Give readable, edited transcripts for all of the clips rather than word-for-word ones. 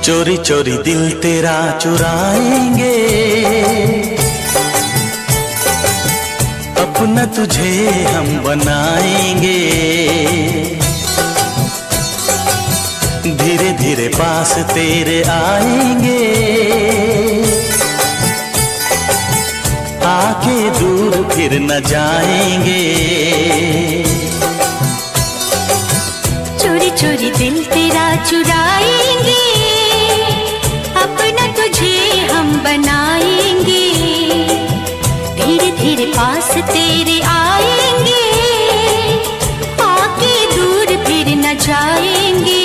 चोरी चोरी दिल तेरा चुराएंगे, अपना तुझे हम बनाएंगे। धीरे धीरे पास तेरे आएंगे, आके दूर फिर न जाएंगे। चोरी चोरी दिल तेरा चुराएंगे, अपना तुझे हम बनाएंगे। धीरे धीरे पास तेरे आएंगे, आके दूर फिर न जाएंगे।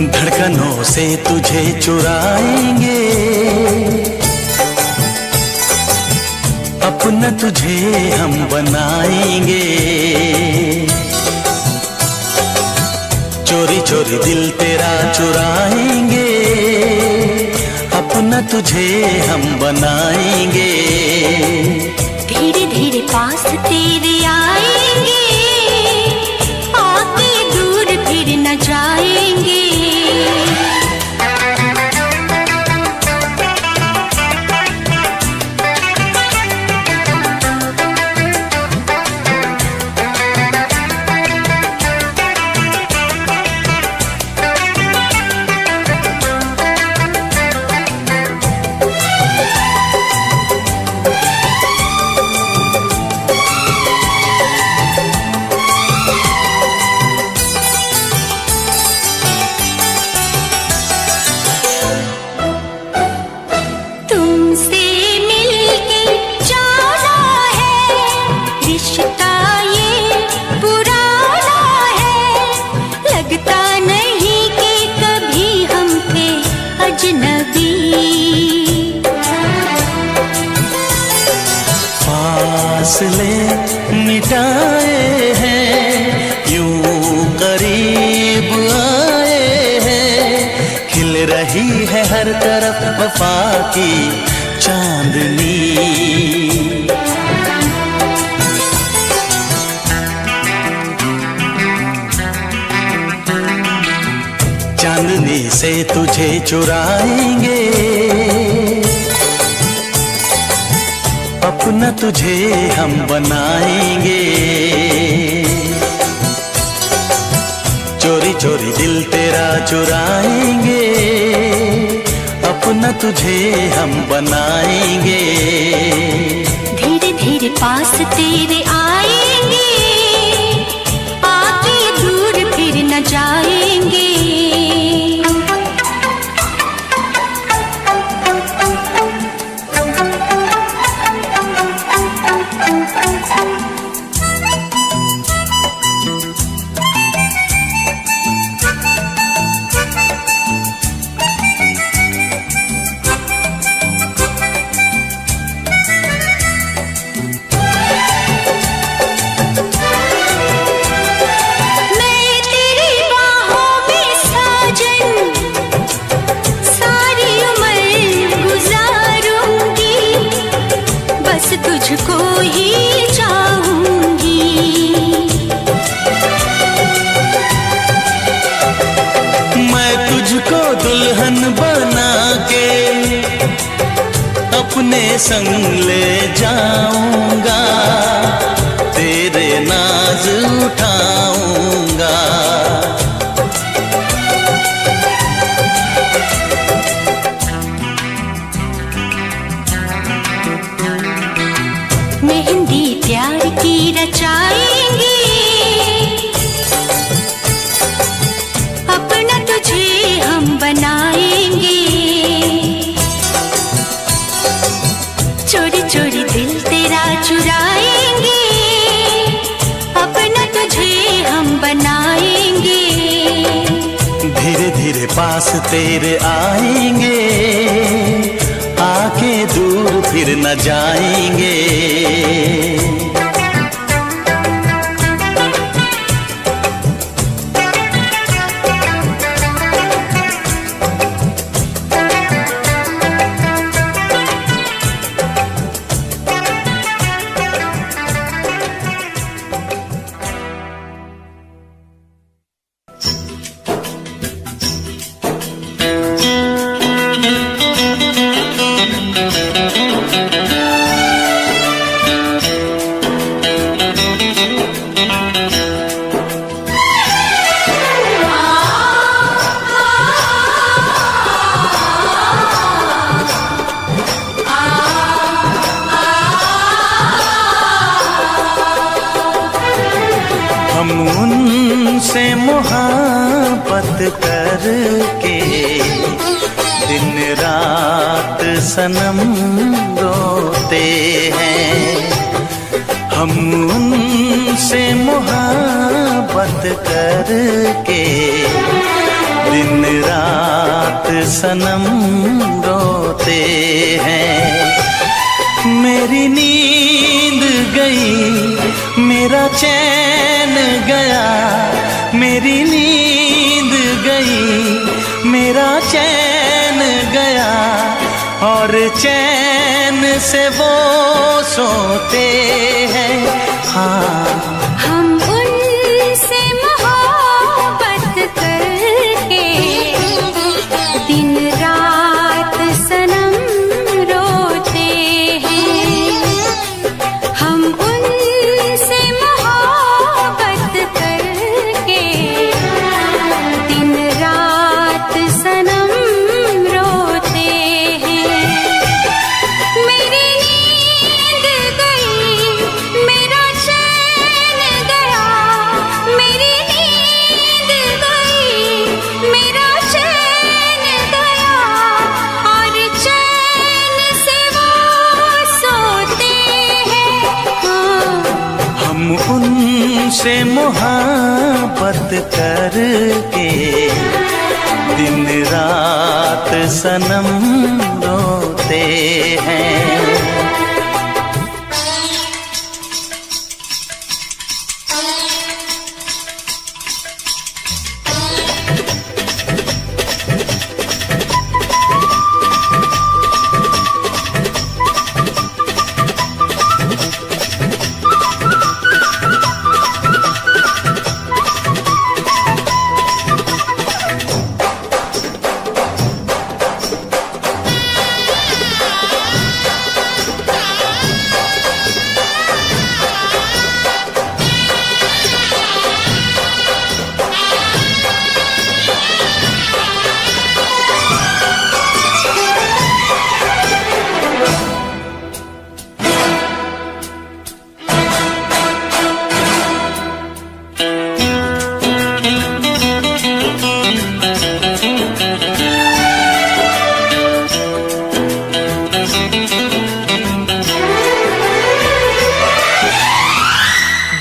धड़कनों से तुझे चुराएंगे, अपना तुझे हम बनाएंगे। चोरी चोरी दिल तेरा चुराएंगे, अपना तुझे हम बनाएंगे। धीरे धीरे पास तेरे आएंगे, आके दूर फिर न जाएंगे। फासले मिटाए हैं, यूं करीब आए हैं। खिल रही है हर तरफ वफा की चांदनी। चांदनी से तुझे चुराएंगे, अपना तुझे हम बनाएंगे। चोरी चोरी दिल तेरा चुराएंगे, अपना तुझे हम बनाएंगे। धीरे धीरे पास तेरे आएंगे, आके दूर फिर न जाएंगे। मैं तेरी बाहों में अपने संग ले जाऊंगा, तेरे नाज उठाऊंगा। मेहंदी प्यार की रचाएंगे, अपना तुझे हम बनाएंगे। चोरी चोरी दिल तेरा चुराएंगे, अपना तुझे हम बनाएंगे। धीरे धीरे पास तेरे आएंगे, आके दूर फिर न जाएंगे। हम उनसे मोहब्बत करके दिन रात सनम रोते हैं। हम उनसे मोहब्बत करके दिन रात सनम रोते हैं। मेरी नींद गई, मेरा चैन गया, मेरी नींद गई, मेरा चैन गया, और चैन से वो सोते हैं। हाँ, हम उनसे मोहब्बत करके दिन रात सनम रोते हैं। हम उनसे मोहब्बत करके दिन रात सनम रोते हैं। मेरी नींद गई, मेरा चैन गया, मेरी नींद गई, मेरा चैन गया, और चैन से वो सोते हैं। हाँ, हम उनसे मोहब्बत करके दिन रात सनम रोते हैं।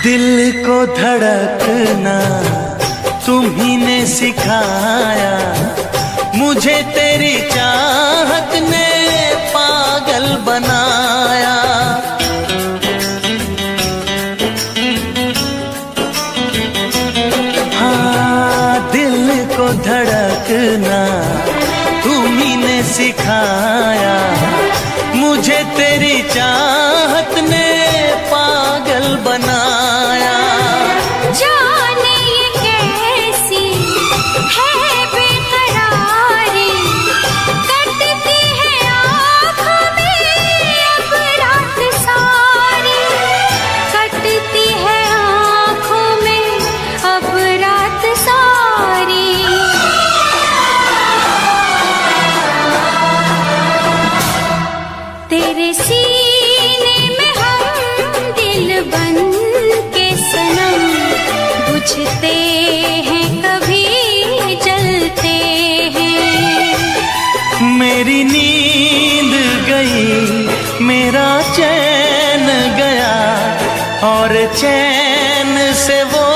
दिल को धड़कना तुम्ही ने सिखाया, मुझे तेरी चाहत ने पागल बनाया। हाँ, दिल को धड़कना तुम्ही ने सिखाया, मुझे तेरी चाहत ने पागल बनाया। जाने ये कैसी है बेकरारी, कटती है आँखों में तेरे सीने में हम दिल बन के सनम, बुझते हैं कभी जलते हैं। मेरी नींद गई, मेरा चैन गया, और चैन से वो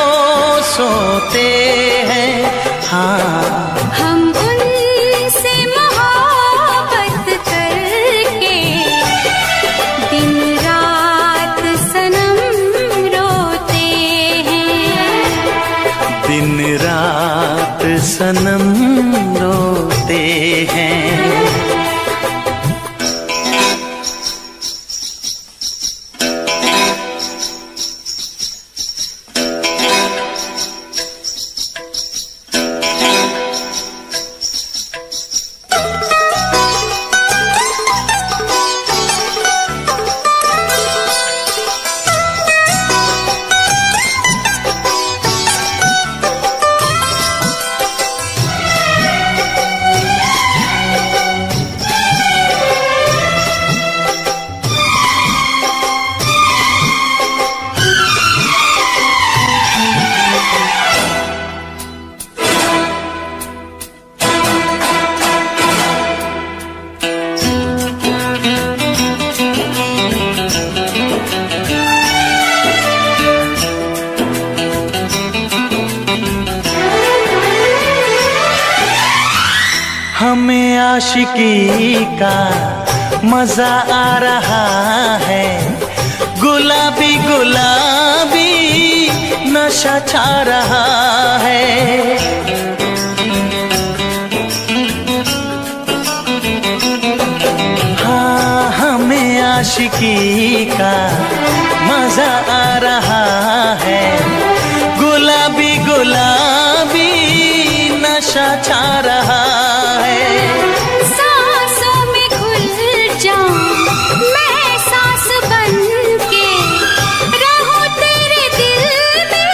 सोते हैं। हाँ, हम उनसे मोहब्बत करके दिन रात सनम रोते हैं। दिन रात सनम रोते हैं। हमें आशिकी का मजा आ रहा है, गुलाबी गुलाबी नशा छा रहा है। हाँ, हमें आशिकी का मजा आ रहा है, गुलाबी गुलाबी नशा छा रहा है। सांसों में घुल जाऊं मैं सांस बन के, रहूं तेरे दिल में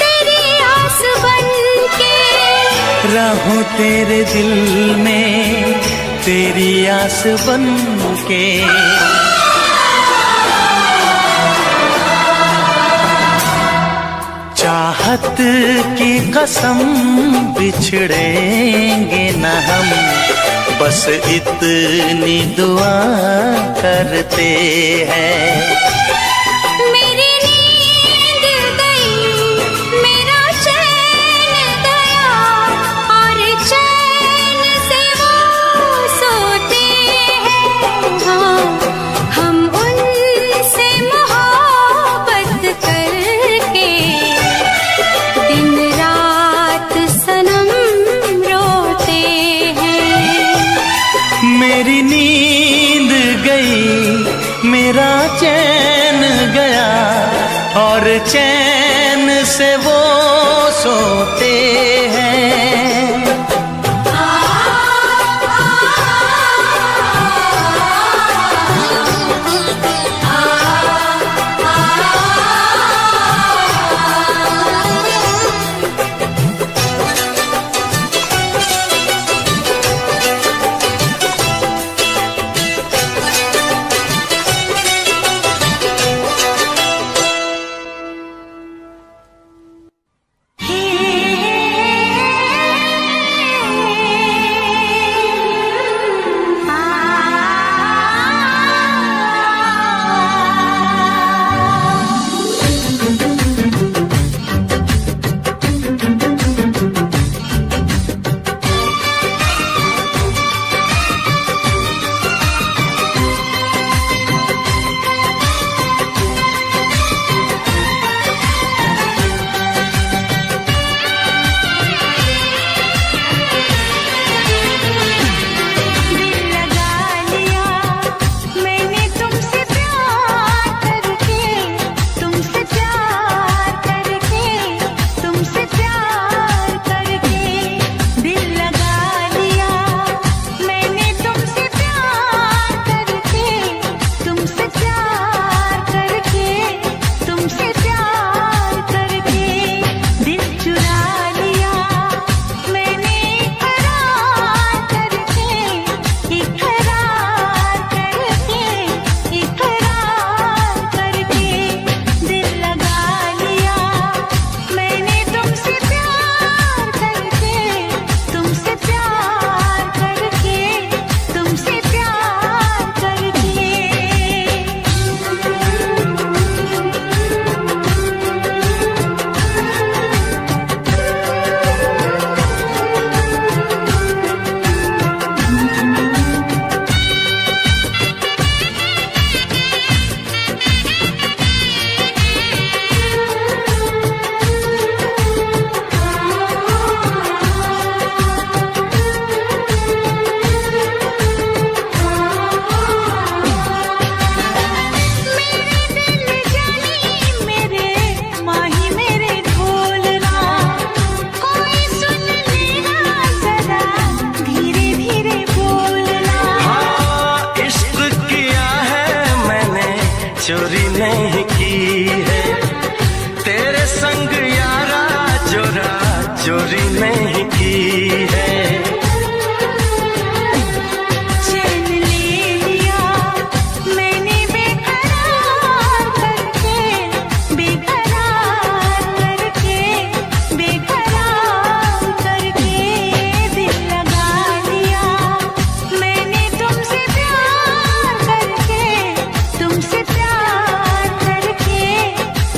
तेरी आस बन के। रहूं तेरे दिल में तेरी आस बन के। चाहत की कसम बिछड़ेंगे न हम, बस इतनी दुआ करते हैं। मेरी नींद गई, मेरा चैन गया, और चैन से वो सोते हैं। हाँ, हम उनसे मोहब्बत करके दिन रात सनम रोते हैं। मेरी नींद गई, मेरा चैन गया, और चैन से वो सोते हैं। चोरी नहीं की है। तेरे संग यारा चोरा चोरी नहीं की है। चैन ले लिया मैंने बेकरार करके, बेकरार करके, बेकरार करके दिल लगा लिया मैंने तुमसे प्यार करके, तुमसे प्यार करके,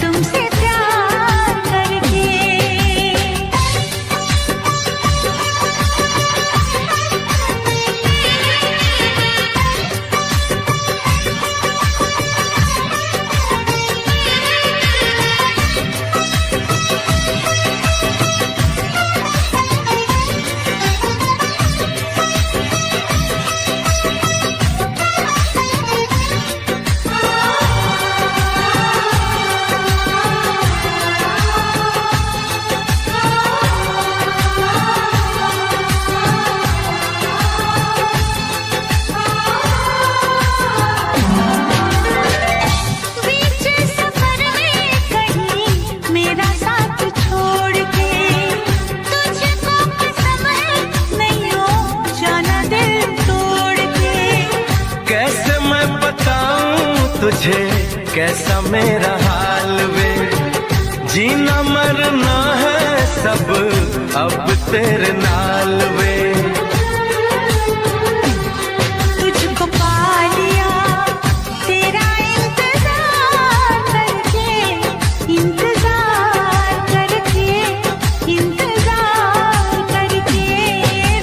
तुमसे प्यार करके। बीच सफर में कहीं मेरा साथ छोड़ के, तुझको कसम है नहीं हो जाना दिल तोड़ के। कैसे मैं बताऊं तुझे कैसा मेरा हाल वे, जीना मरना है सब अब तेरे नाल वे। तुझको पा लिया तेरा इंतजार करके, इंतजार करके, इंतजार करके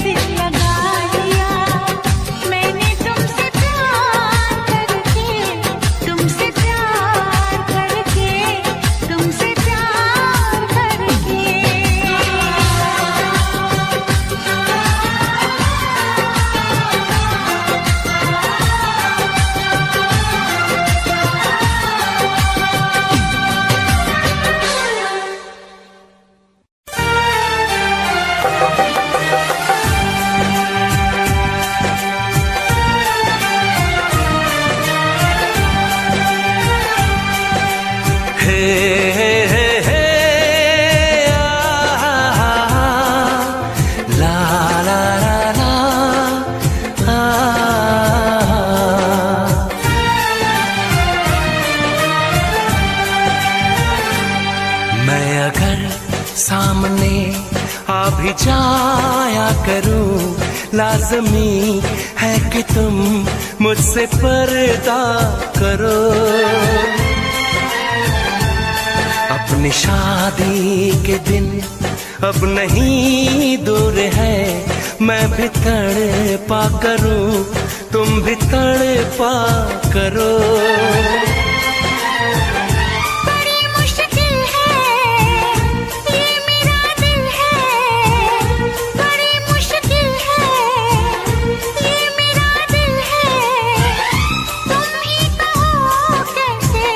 दिल लगा लिया मैंने तुमसे प्यार करके, तुमसे प्यार करके, तुमसे प्यार करके। हे हे हे ला ला ला ला मैं अगर सामने आ भी जाया करूं, लाजमी है कि तुम मुझसे पर्दा करो। अपनी शादी के दिन अब नहीं दूर है, मैं भी तड़पा करूं तुम भी तड़पा करो। बड़ी मुश्किल है ये मेरा दिल है, बड़ी मुश्किल है ये मेरा दिल है। तुम ही कहो कैसे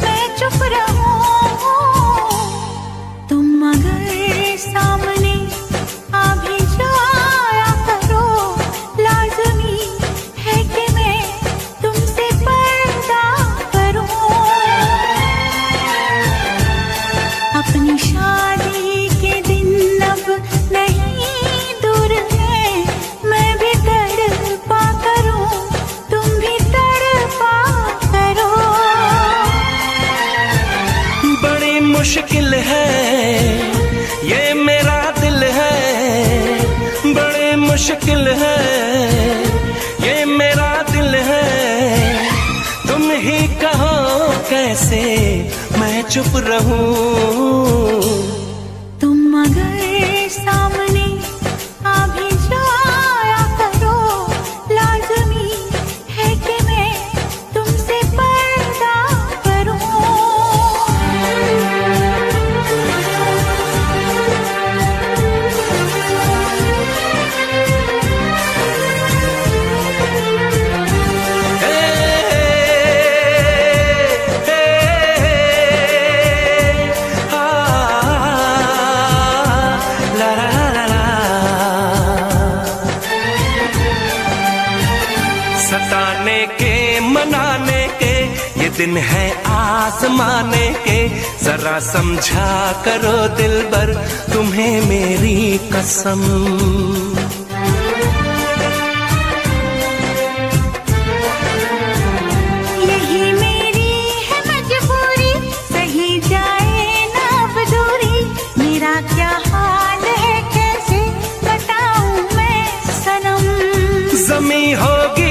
मैं चुप रहूं, तुम अगर सामने आ भी जाया करो, लाज़मी है कि मैं तुमसे पर्दा करूं। अपनी शादी के दिन अब नहीं दूर है, मैं भी तड़पा करूं तुम भी तड़पा करो। बड़ी मुश्किल है ये मेरा दिल है, बड़ी मुश्किल है ये मेरा दिल है। तुम ही कहो कैसे मैं चुप रहूं। तुम अगर सामने आ भी जाया करो, लाज़मी है कि मैं तुमसे पर्दा करूं। हे, हे, हे, जाने के मनाने के, ये दिन है आजमाने के। जरा समझा करो दिलबर तुम्हें मेरी कसम। यही मेरी है मजबूरी, सही जाए ना अब दूरी। मेरा क्या हाल है कैसे बताऊं मैं सनम। ज़मीं होगी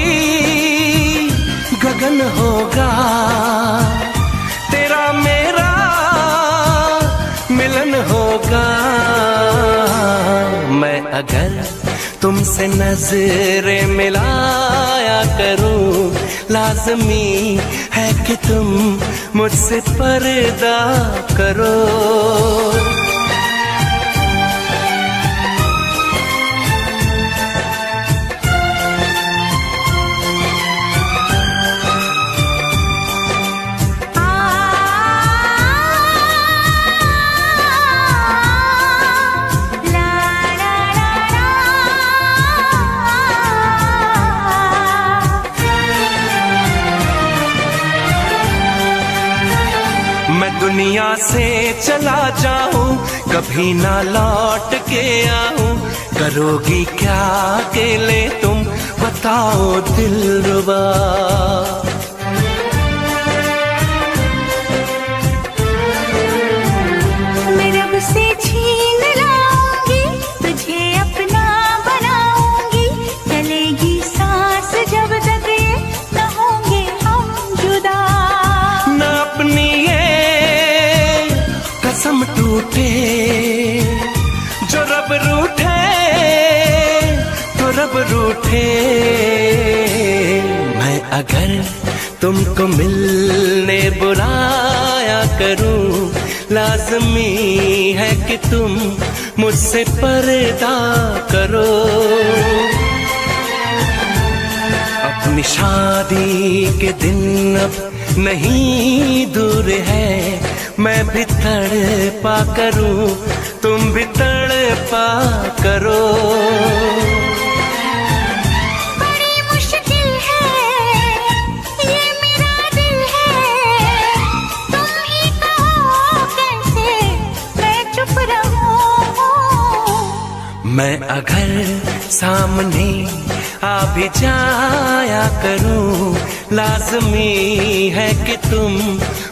गगन होगा, तेरा मेरा मिलन होगा। मैं अगर तुमसे नजरें मिलाया करूं, लाज़मी है कि तुम मुझसे पर्दा करो। दुनिया से चला जाऊं, कभी ना लौट के आऊं। करोगी क्या अकेले तुम बताओ दिलरुबा। मैं रब से छीन लाऊंगी, तुझे अपना बनाऊंगी। चलेगी सांस जब तक ये न होंगे हम जुदा। न अपनी कसम टूटे, जो रब रूठे तो रब रूठे। मैं अगर तुमको मिलने बुलाया करूं, लाज़मी है कि तुम मुझसे पर्दा करो। अपनी शादी के दिन अब नहीं दूर है, मैं भी तड़पा करूं, तुम भी तड़पा करो। बड़ी मुश्किल है ये मेरा दिल है, तुम ही कहो कैसे मैं चुप रहूं। मैं अगर सामने आ भी जाया करूं, लाज़मी है कि तुम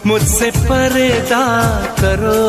मुझसे पर्दा करो।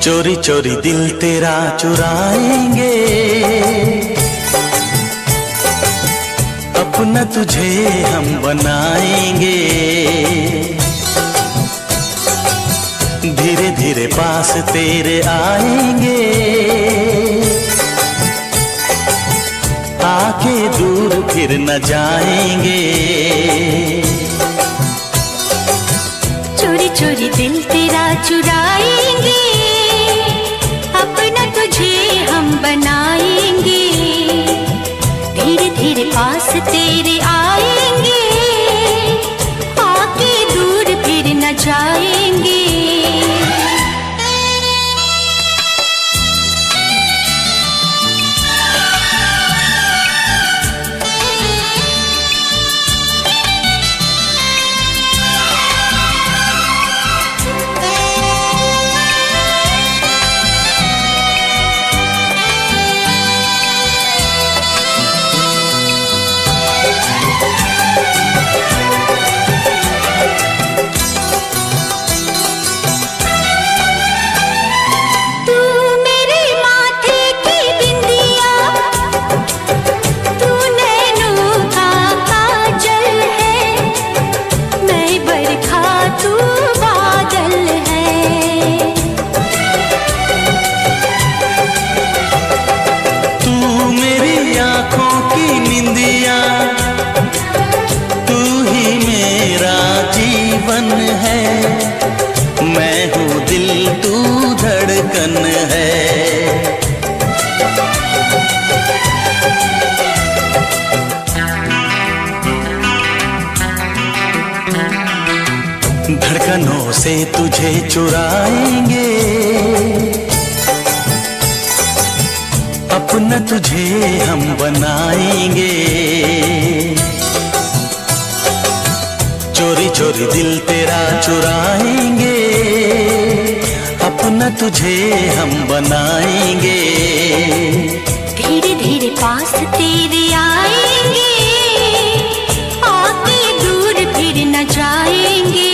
चोरी चोरी दिल तेरा चुराएंगे, अपना तुझे हम बनाएंगे। धीरे धीरे पास तेरे आएंगे, आके दूर फिर न जाएंगे। चोरी चोरी दिल तेरा चुराएंगे, अपना तुझे हम बनाएंगे। धीरे धीरे पास तेरे आएंगे, आके दूर फिर न जाएंगे। धड़कनों से तुझे चुराएंगे, अपना तुझे हम बनाएंगे। चोरी चोरी दिल तेरा चुराएंगे, अपना तुझे हम बनाएंगे। धीरे धीरे पास तेरे आएंगे, आके दूर फिर न जाएंगे।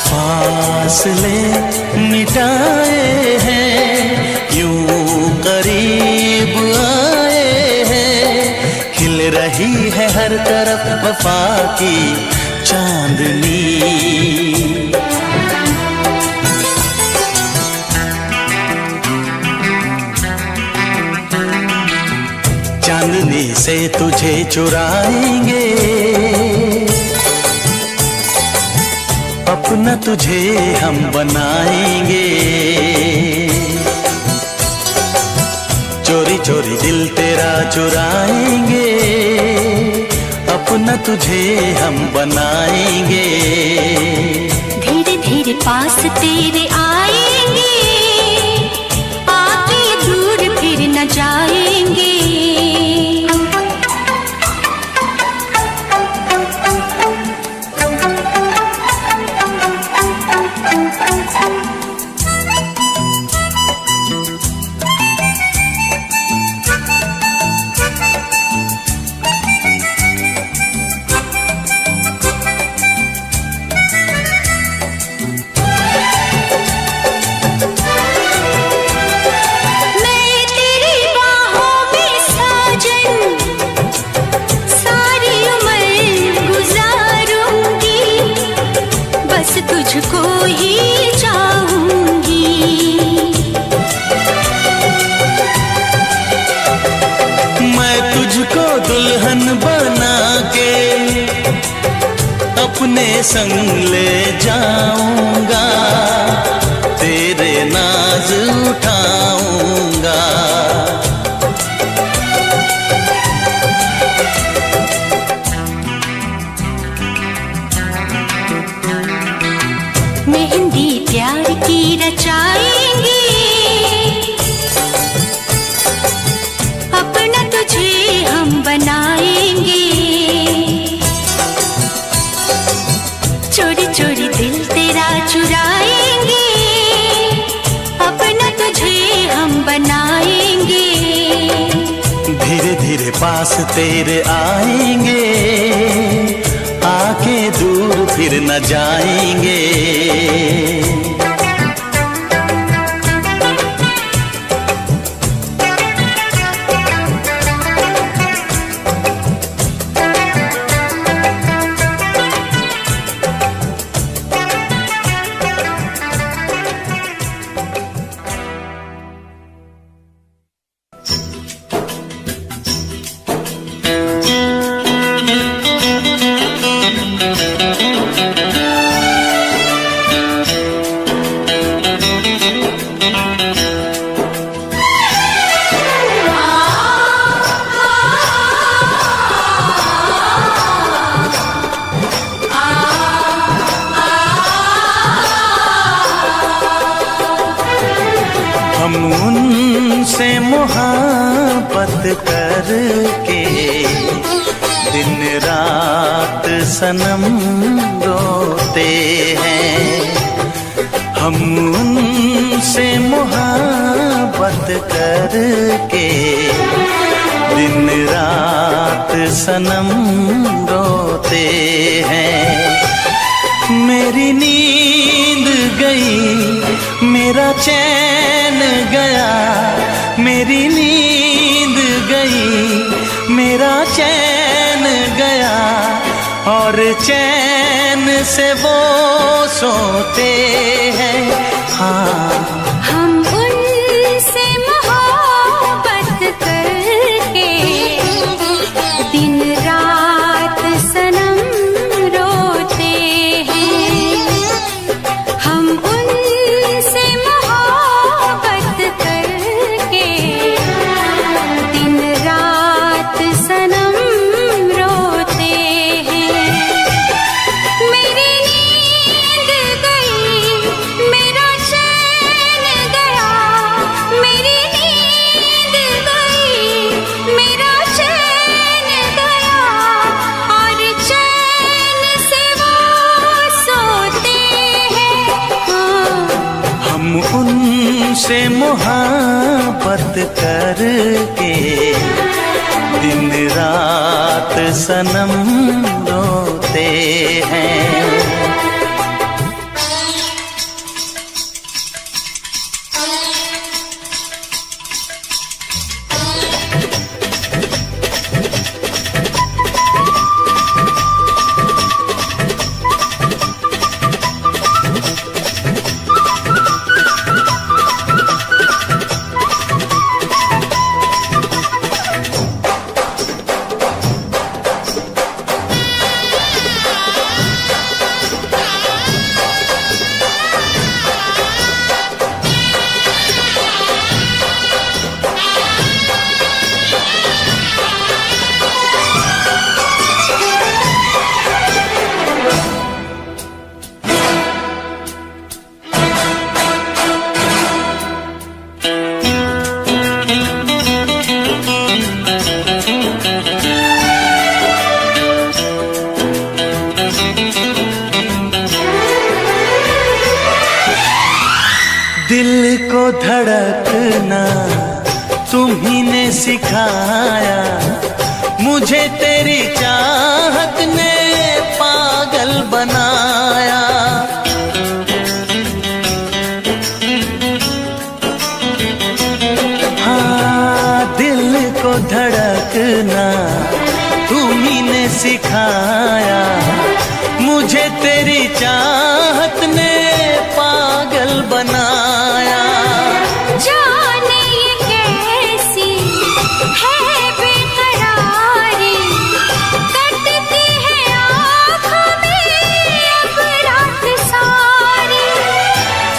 फासले मिटाए हैं, यूं करीब आए हैं। खिल रही है हर तरफ वफा की चांदनी। चांदनी से तुझे चुराएंगे, अपना तुझे हम बनाएंगे। चोरी चोरी दिल तेरा चुराएंगे, अपना तुझे हम बनाएंगे। धीरे धीरे पास तेरे आएंगे, आके दूर फिर न जाएंगे। तुझको ही चाहूंगी, मैं तुझको दुल्हन बना के अपने संग ले जाऊंगा, तेरे नाज उठाऊंगा। मेहंदी प्यार की रचाएंगे, अपना तुझे हम बनाएंगे। चोरी चोरी दिल तेरा चुराएंगे, अपना तुझे हम बनाएंगे। धीरे धीरे पास तेरे आएंगे, आके दूर फिर न जाएंगे। हम उनसे मोहब्बत करके दिन रात सनम रोते हैं। हम उनसे मोहब्बत करके दिन रात सनम रोते हैं। मेरी नींद गई, मेरा चैन गया, मेरी नींद गई, मेरा चैन गया, और चैन से वो सोते हैं। हाँ, हम उनसे मोहब्बत करके दिन रात सनम रोते हैं। हम उनसे मोहब्बत करके दिन रात सनम रोते हैं। मेरी नींद गई, मेरा चैन गया, मेरी नींद गई, मेरा चैन गया, और चैन से वो सोते हैं। हाँ, हम उनसे मोहब्बत करके दिन रात सनम रोते हैं। दिल को धड़कना तुम्ही ने सिखाया, मुझे तेरी चाहत ने पागल बनाया। हाँ, दिल को धड़कना तुम्ही ने सिखाया, मुझे तेरी चाहत ने पागल बनाया। जाने ये कैसी है बेकरारी, कटती है आँखों में अब रात सारी,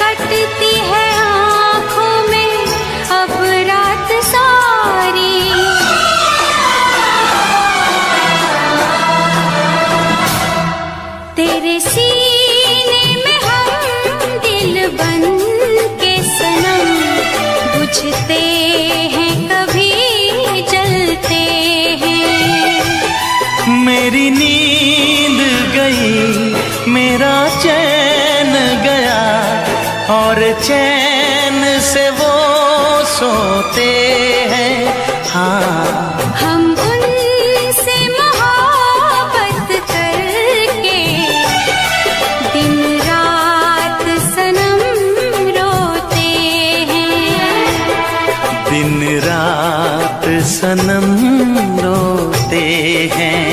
कटती है आँखों में अब रात सारी। तेरे सीने में हम दिल बन के सनम बुझते हैं, कभी जलते हैं। मेरी नींद गई, मेरा चैन गया, और चैन से वो सोते हैं। हाँ, हम उनसे मोहब्बत करके दिन रात सनम रोते हैं। दिन रात सनम रोते हैं।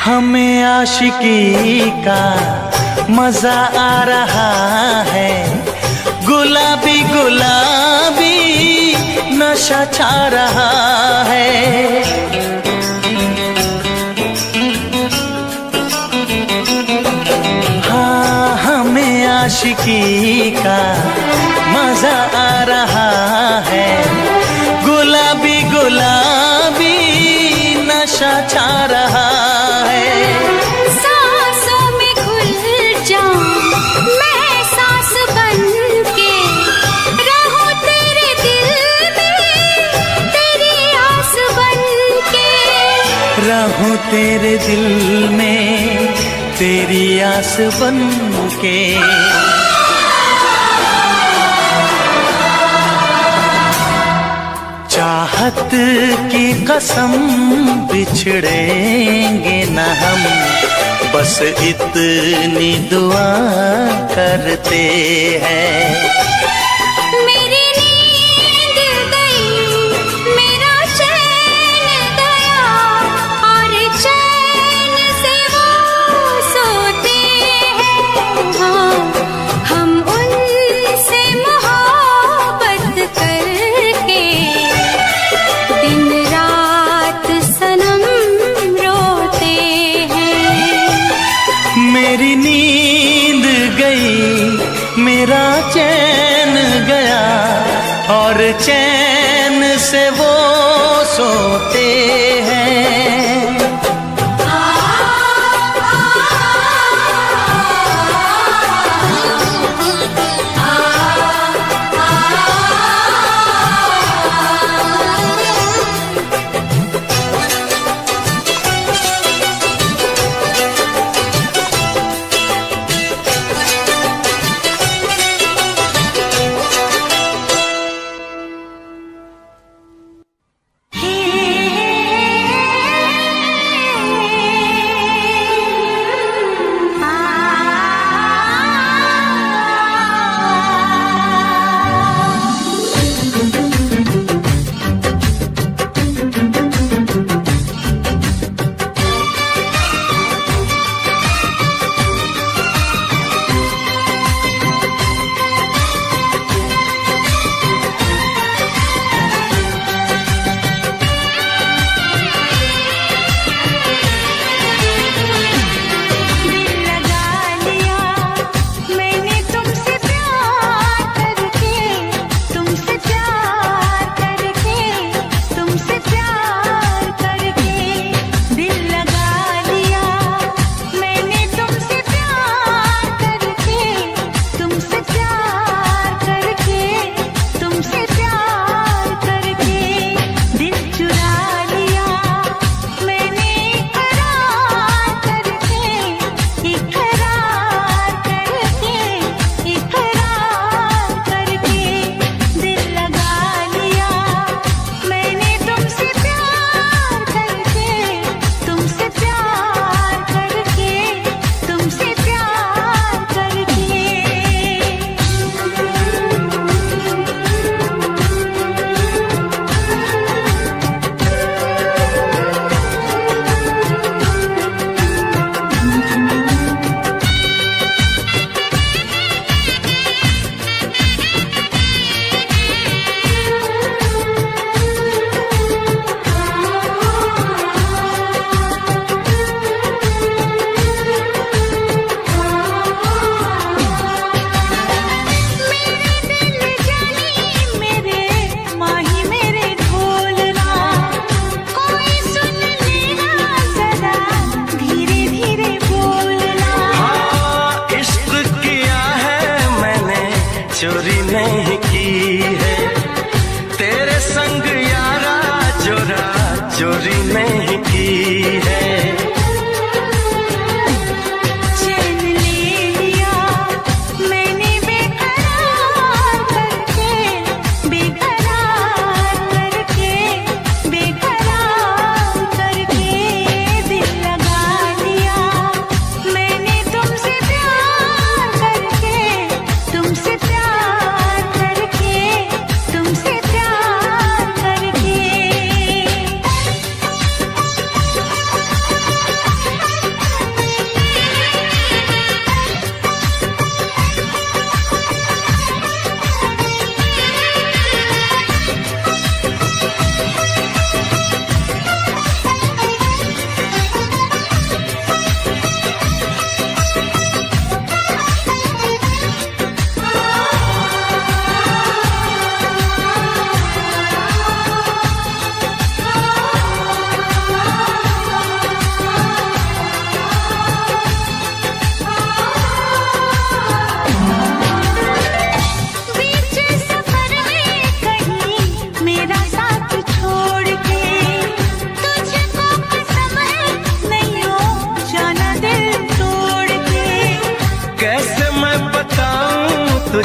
हमें आशिकी का मजा आ रहा है, गुलाबी गुलाबी नशा छा रहा है। हाँ, हमें आशिकी का मजा आ रहा है, गुलाबी गुलाबी नशा छा रहा है। सांसों में घुल जाऊं मैं सांस बन के, रहूं तेरे दिल में तेरी आस बन के, रहूं तेरे दिल में तेरी आस बन के। चाहत की कसम बिछड़ेंगे न हम, बस इतनी दुआ करते हैं। मेरी नींद गई मेरा चैन गया, और चैन से वो सोते हैं। हाँ, हम उनसे मोहब्बत करके दिन रात सनम रोते हैं। मेरी नींद गई मेरा चैन गया, और चैन से वो सोते हैं।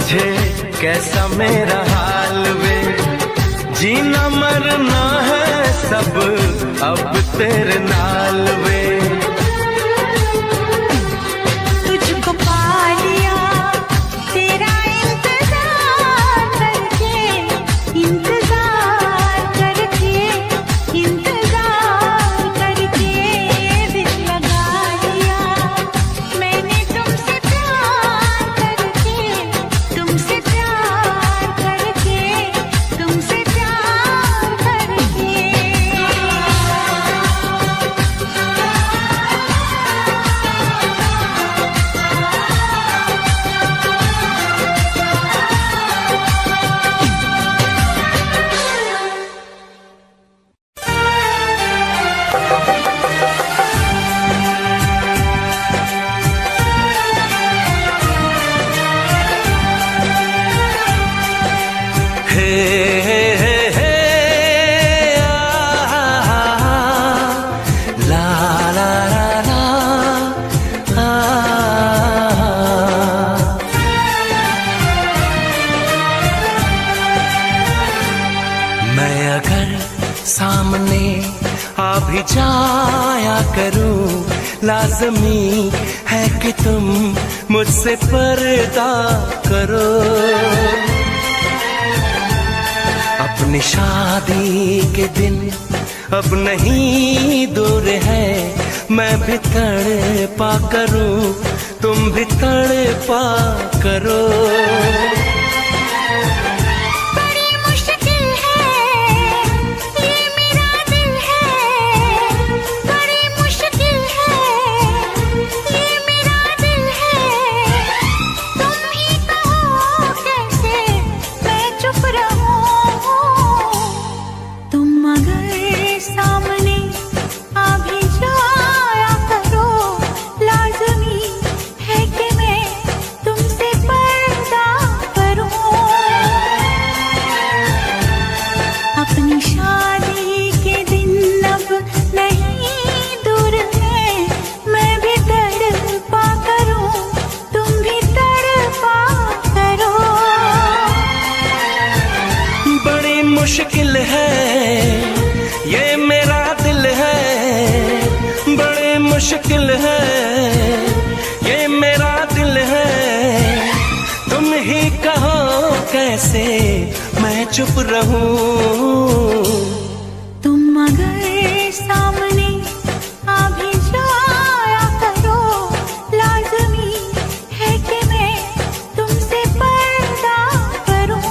तुझे कैसा मेरा हाल वे, जीना मरना है सब अब तेरे नाल वे। तुझको पा लिया तेरा इंतजार करके, इंतजार करके, इंतजार करके दिल लगा लिया मैंने तुमसे प्यार करके, तुमसे प्यार करके, तुमसे प्यार करके। हे हे हे ला ला ला ला मैं अगर सामने आ भी जाया करूं, लाज़मी है कि तुम मुझसे पर्दा करो। अपनी शादी के दिन अब नहीं दूर है, मैं भी तड़पा करूं, तुम भी तड़पा करो। बड़ी मुश्किल है ये मेरा दिल है, बड़ी मुश्किल है ये मेरा दिल है। तुम ही कहो कैसे मैं चुप रहूं, तुम अगर सामने आ भी जाया करो, लाज़मी है कि मैं तुमसे पर्दा करूं। अपनी शादी के दिन अब नहीं दूर है, मैं भी तड़पा करूं, तुम भी तड़पा करो। बड़ी मुश्किल है ये मेरा दिल है, बड़ी मुश्किल है ये मेरा दिल है। तुम ही कहो कैसे मैं चुप रहूं। तुम अगर सामने आ भी जाया करो, लाज़मी है कि मैं तुमसे पर्दा करूं।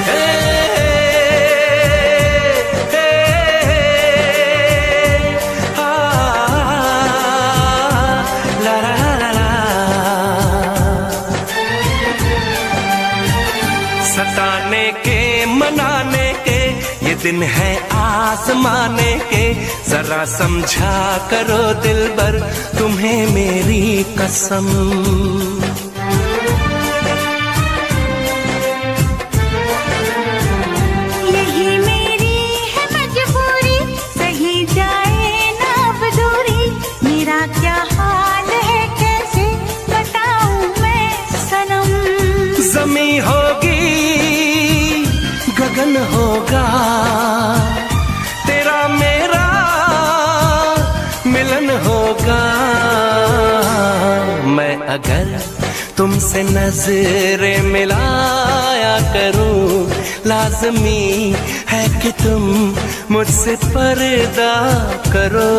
हे हे आ ला ला ला ला। सताने के मनाने के ये दिन है आसमाने के, जरा समझा करो दिलबर तुम्हें मेरी कसम। यही मेरी है मजबूरी, सही जाए ना अब दूरी, मेरा क्या हाल है कैसे बताऊं मैं सनम। ज़मी होगी गगन होगा, तेरा मेरा मिलन होगा। मैं अगर तुमसे नजरें मिलाया करूं, लाज़मी है कि तुम मुझसे पर्दा करो।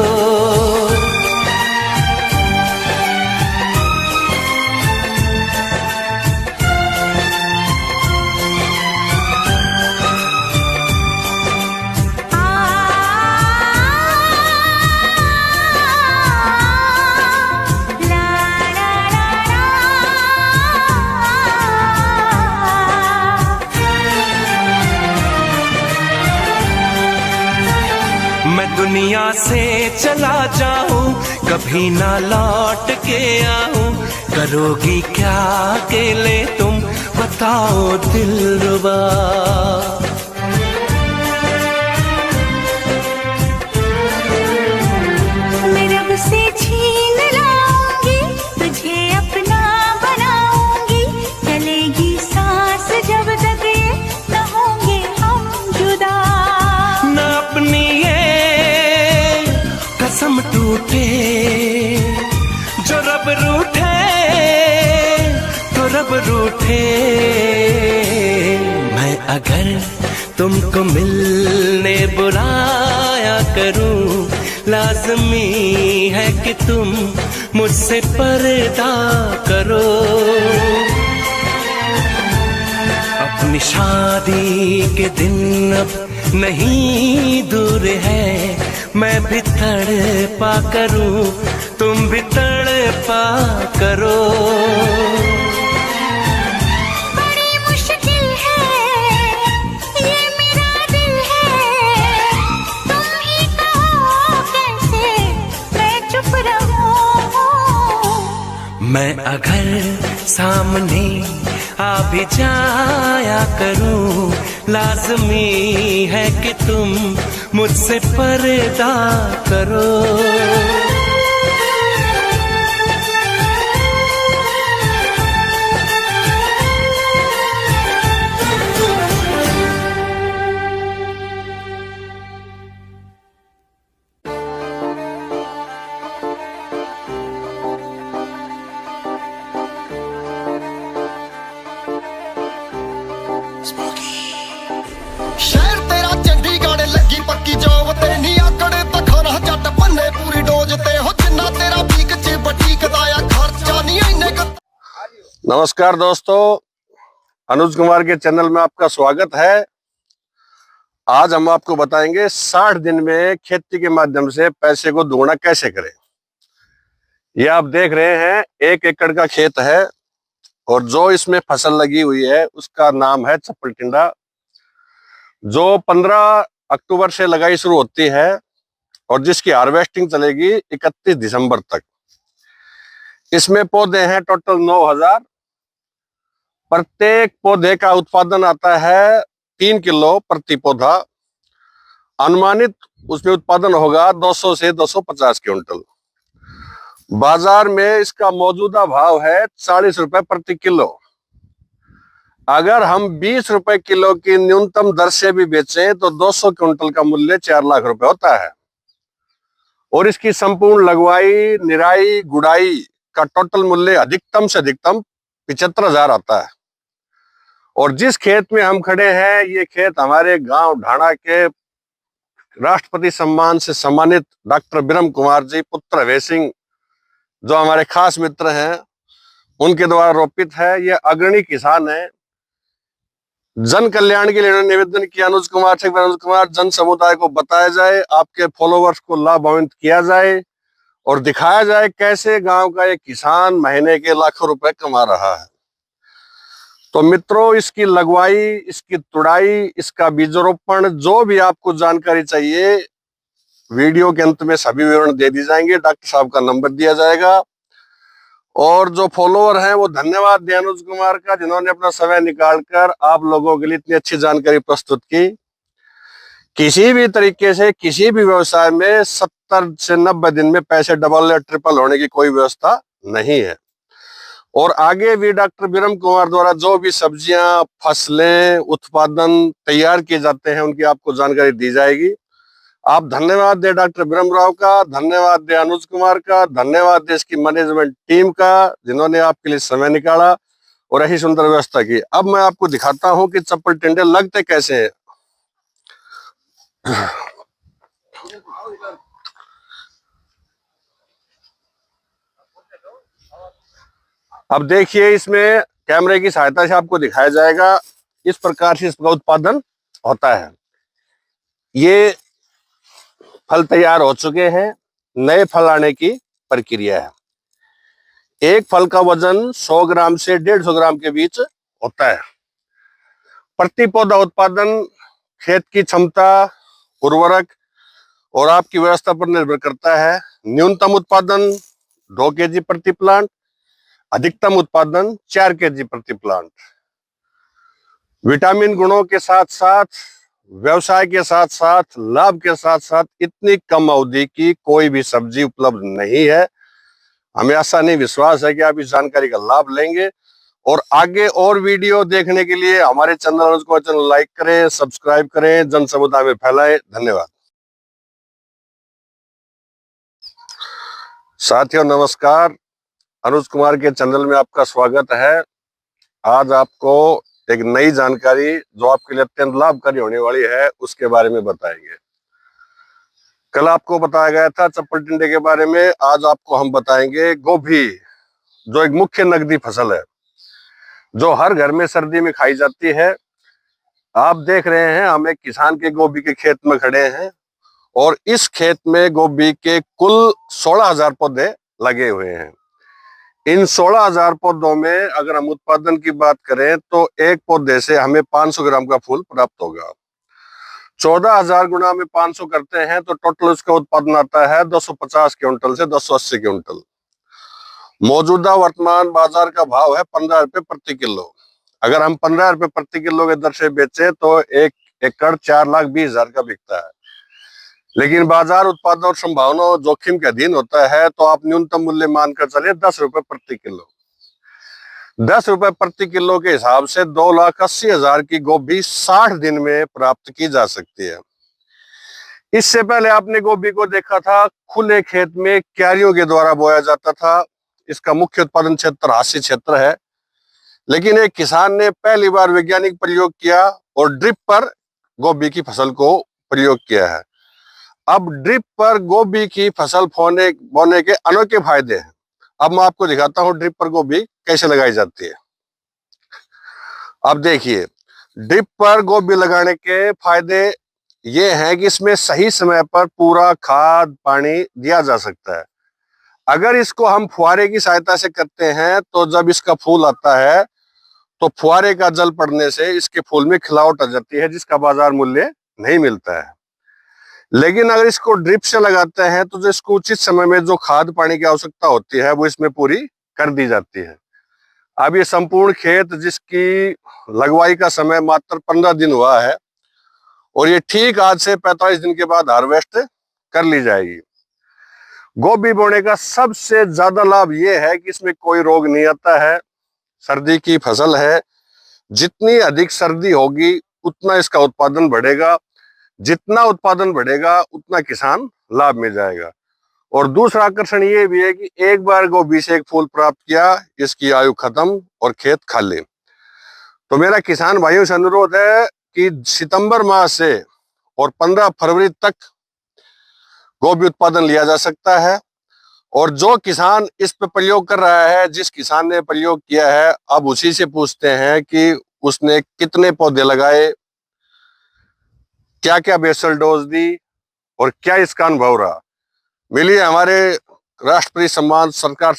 मैं दुनिया से चला जाऊं, कभी ना लौट के आऊं, करोगी क्या अकेले तुम बताओ दिलरुबा। रूठे। मैं अगर तुमको मिलने बुलाया करूं, लाज़मी है कि तुम मुझसे पर्दा करो। अपनी शादी के दिन अब नहीं दूर है, मैं भी तड़पा करूं, तुम भी तड़पा करो। बड़ी मुश्किल है ये मेरा दिल है, तुम ही कहो कैसे मैं चुप रहूं। मैं अगर सामने आ भी जाया करूं, लाज़मी है कि तुम मुझसे पर्दा करो। शहर तेरा चंडीगढ़ लगी पक्की जॉब ते नी आकड़े तखाना जट पन्ने पूरी डोज ते हो जिन्ना तेरा बीक च बटीक दाया खर्चा नहीं इन्ने नमस्कार दोस्तों, अनुज कुमार के चैनल में आपका स्वागत है। आज हम आपको बताएंगे 60 दिन में खेती के माध्यम से पैसे को दोगुना कैसे करें। ये आप देख रहे हैं 1 एकड़ का खेत है और जो इसमें फसल लगी हुई है उसका नाम है चप्पल टिंडा, जो 15 अक्टूबर से लगाई शुरू होती है और जिसकी हार्वेस्टिंग चलेगी 31 दिसंबर तक। इसमें पौधे हैं टोटल 9000। प्रत्येक पौधे का उत्पादन आता है 3 किलो प्रति पौधा। अनुमानित उसमें उत्पादन होगा 200 से 250 क्विंटल। बाजार में इसका मौजूदा भाव है 40 रुपए प्रति किलो। अगर हम 20 रुपए किलो की न्यूनतम दर से भी बेचें तो 200 क्विंटल का मूल्य 4 लाख रुपए होता है। और इसकी संपूर्ण लगवाई, निराई, गुड़ाई का टोटल मूल्य अधिकतम से अधिकतम 75,000 आता है। और जिस खेत में हम खड़े हैं, ये खेत हमारे गांव ढाणा के राष्ट्रपति सम्मान से सम्मानित डॉक्टर बिरम कुमार जी पुत्र अभय सिंह, जो हमारे खास मित्र हैं, उनके द्वारा रोपित है। ये अग्रणी किसान है। जन कल्याण के लिए इन्होंने निवेदन किया अनुज कुमार जन समुदाय को बताया जाए, आपके फॉलोवर्स को लाभान्वित किया जाए और दिखाया जाए कैसे गांव का एक किसान महीने के लाखों रुपए कमा रहा है। तो मित्रों, इसकी लगवाई, इसकी तुड़ाई, इसका बीजरोपण, जो भी आपको जानकारी चाहिए वीडियो के अंत में सभी विवरण दे दी जाएंगे। डॉक्टर साहब का नंबर दिया जाएगा। और जो फॉलोवर हैं वो धन्यवाद दें अनुज कुमार का, जिन्होंने अपना समय निकालकर आप लोगों के लिए इतनी अच्छी जानकारी प्रस्तुत की। किसी भी तरीके से किसी भी व्यवसाय में 70 से 90 दिन में पैसे डबल या ट्रिपल होने की कोई व्यवस्था नहीं है। और आगे भी डॉक्टर बिरम कुमार द्वारा जो भी सब्जियां, फसलें, उत्पादन तैयार किए जाते हैं उनकी आपको जानकारी दी जाएगी। आप धन्यवाद दे डॉक्टर बिरम राव का, धन्यवाद दे अनुज कुमार का, धन्यवाद दे इसकी मैनेजमेंट टीम का, जिन्होंने आपके लिए समय निकाला और ऐसी सुंदर व्यवस्था की। अब मैं आपको दिखाता हूं कि चप्पल टिंडे लगते कैसे हैं। अब देखिए, इसमें कैमरे की सहायता से आपको दिखाया जाएगा। इस प्रकार से इसका उत्पादन होता है। ये फल तैयार हो चुके हैं, नए फल आने की प्रक्रिया है। एक फल का वजन 100 ग्राम से 150 ग्राम के बीच होता है। प्रति पौधा उत्पादन खेत की क्षमता, उर्वरक और आपकी व्यवस्था पर निर्भर करता है। न्यूनतम उत्पादन 2 kg प्रति प्लांट, अधिकतम उत्पादन 4 kg प्रति प्लांट। विटामिन गुणों के साथ साथ, व्यवसाय के साथ साथ, लाभ के साथ साथ इतनी कम अवधि की कोई भी सब्जी उपलब्ध नहीं है। हमें ऐसा नहीं विश्वास है कि आप इस जानकारी का लाभ लेंगे। और आगे और वीडियो देखने के लिए हमारे चैनल को लाइक करें, सब्सक्राइब करें, जन समुदाय में फैलाएं। धन्यवाद। साथियों नमस्कार, अनुज कुमार के चैनल में आपका स्वागत है। आज आपको एक नई जानकारी जो आपके लिए अत्यंत लाभकारी होने वाली है उसके बारे में बताएंगे। कल आपको बताया गया था चप्पल टिंडे के बारे में, आज आपको हम बताएंगे गोभी, जो एक मुख्य नकदी फसल है जो हर घर में सर्दी में खाई जाती है। आप देख रहे हैं हम एक किसान के गोभी के खेत में खड़े हैं और इस खेत में गोभी के कुल 16,000 पौधे लगे हुए हैं। इन 16,000 पौधों में अगर हम उत्पादन की बात करें तो एक पौधे से हमें 500 ग्राम का फूल प्राप्त होगा। 14,000 गुना में 500 करते हैं तो टोटल उसका उत्पादन आता है 250 क्विंटल से 280 क्विंटल। मौजूदा वर्तमान बाजार का भाव है 15 रुपए प्रति किलो। अगर हम 15 रुपए प्रति किलो के दर से बेचे तो 1 एकड़ 4,20,000 का बिकता है। लेकिन बाजार उत्पादन और संभावना और जोखिम के अधीन होता है तो आप न्यूनतम मूल्य मानकर चले 10 रुपए प्रति किलो। 10 रुपए प्रति किलो के हिसाब से 2,80,000 की गोभी 60 दिन में प्राप्त की जा सकती है। इससे पहले आपने गोभी को देखा था खुले खेत में क्यारियों के द्वारा बोया जाता था। इसका मुख्य उत्पादन क्षेत्र हास्य क्षेत्र है, लेकिन एक किसान ने पहली बार वैज्ञानिक प्रयोग किया और ड्रिप पर गोभी की फसल को प्रयोग किया है। अब ड्रिप पर गोभी की फसल बोने के अनोखे फायदे हैं। अब मैं आपको दिखाता हूं ड्रिप पर गोभी कैसे लगाई जाती है। अब देखिए, ड्रिप पर गोभी लगाने के फायदे ये हैं कि इसमें सही समय पर पूरा खाद पानी दिया जा सकता है। अगर इसको हम फुहारे की सहायता से करते हैं तो जब इसका फूल आता है तो फुहारे का जल पड़ने से इसके फूल में खिलावट आ जाती है जिसका बाजार मूल्य नहीं मिलता है। लेकिन अगर इसको ड्रिप से लगाते हैं तो जो इसको उचित समय में जो खाद पानी की आवश्यकता होती है वो इसमें पूरी कर दी जाती है। अब ये संपूर्ण खेत जिसकी लगवाई का समय मात्र 15 दिन हुआ है और ये ठीक आज से 45 दिन के बाद हार्वेस्ट कर ली जाएगी। गोभी बोने का सबसे ज्यादा लाभ ये है कि इसमें कोई रोग नहीं आता है। सर्दी की फसल है, जितनी अधिक सर्दी होगी उतना इसका उत्पादन बढ़ेगा, जितना उत्पादन बढ़ेगा उतना किसान लाभ में जाएगा। और दूसरा आकर्षण ये भी है कि एक बार गोभी से एक फूल प्राप्त किया, इसकी आयु खत्म और खेत खाली। तो मेरा किसान भाइयों से अनुरोध है कि सितंबर माह से और 15 फरवरी तक गोभी उत्पादन लिया जा सकता है। और जो किसान इस पे प्रयोग कर रहा है, जिस किसान ने प्रयोग किया है, अब उसी से पूछते हैं कि उसने कितने पौधे लगाए, क्या क्या बेसल डोज दी और क्या इसका अनुभव रहा। मिलिए हमारे राष्ट्रपति सम्मान सरकार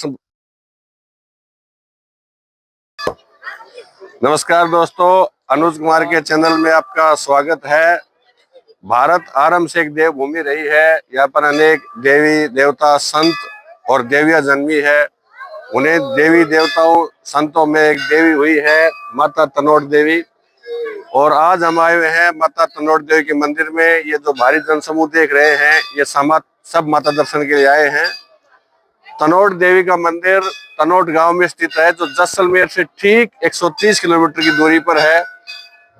नमस्कार दोस्तों, अनुज कुमार के चैनल में आपका स्वागत है। भारत आरंभ से एक देवभूमि रही है। यहाँ पर अनेक देवी देवता संत और देवियां जन्मी है। उन्हें देवी देवताओं संतों में एक देवी हुई है माता तनोट देवी। और आज हम आए हुए हैं माता तनोट देवी के मंदिर में। ये जो भारी जनसमूह देख रहे हैं ये सब माता दर्शन के लिए आए हैं। तनोट देवी का मंदिर तनोट गांव में स्थित है जो जैसलमेर से ठीक 130 किलोमीटर की दूरी पर है।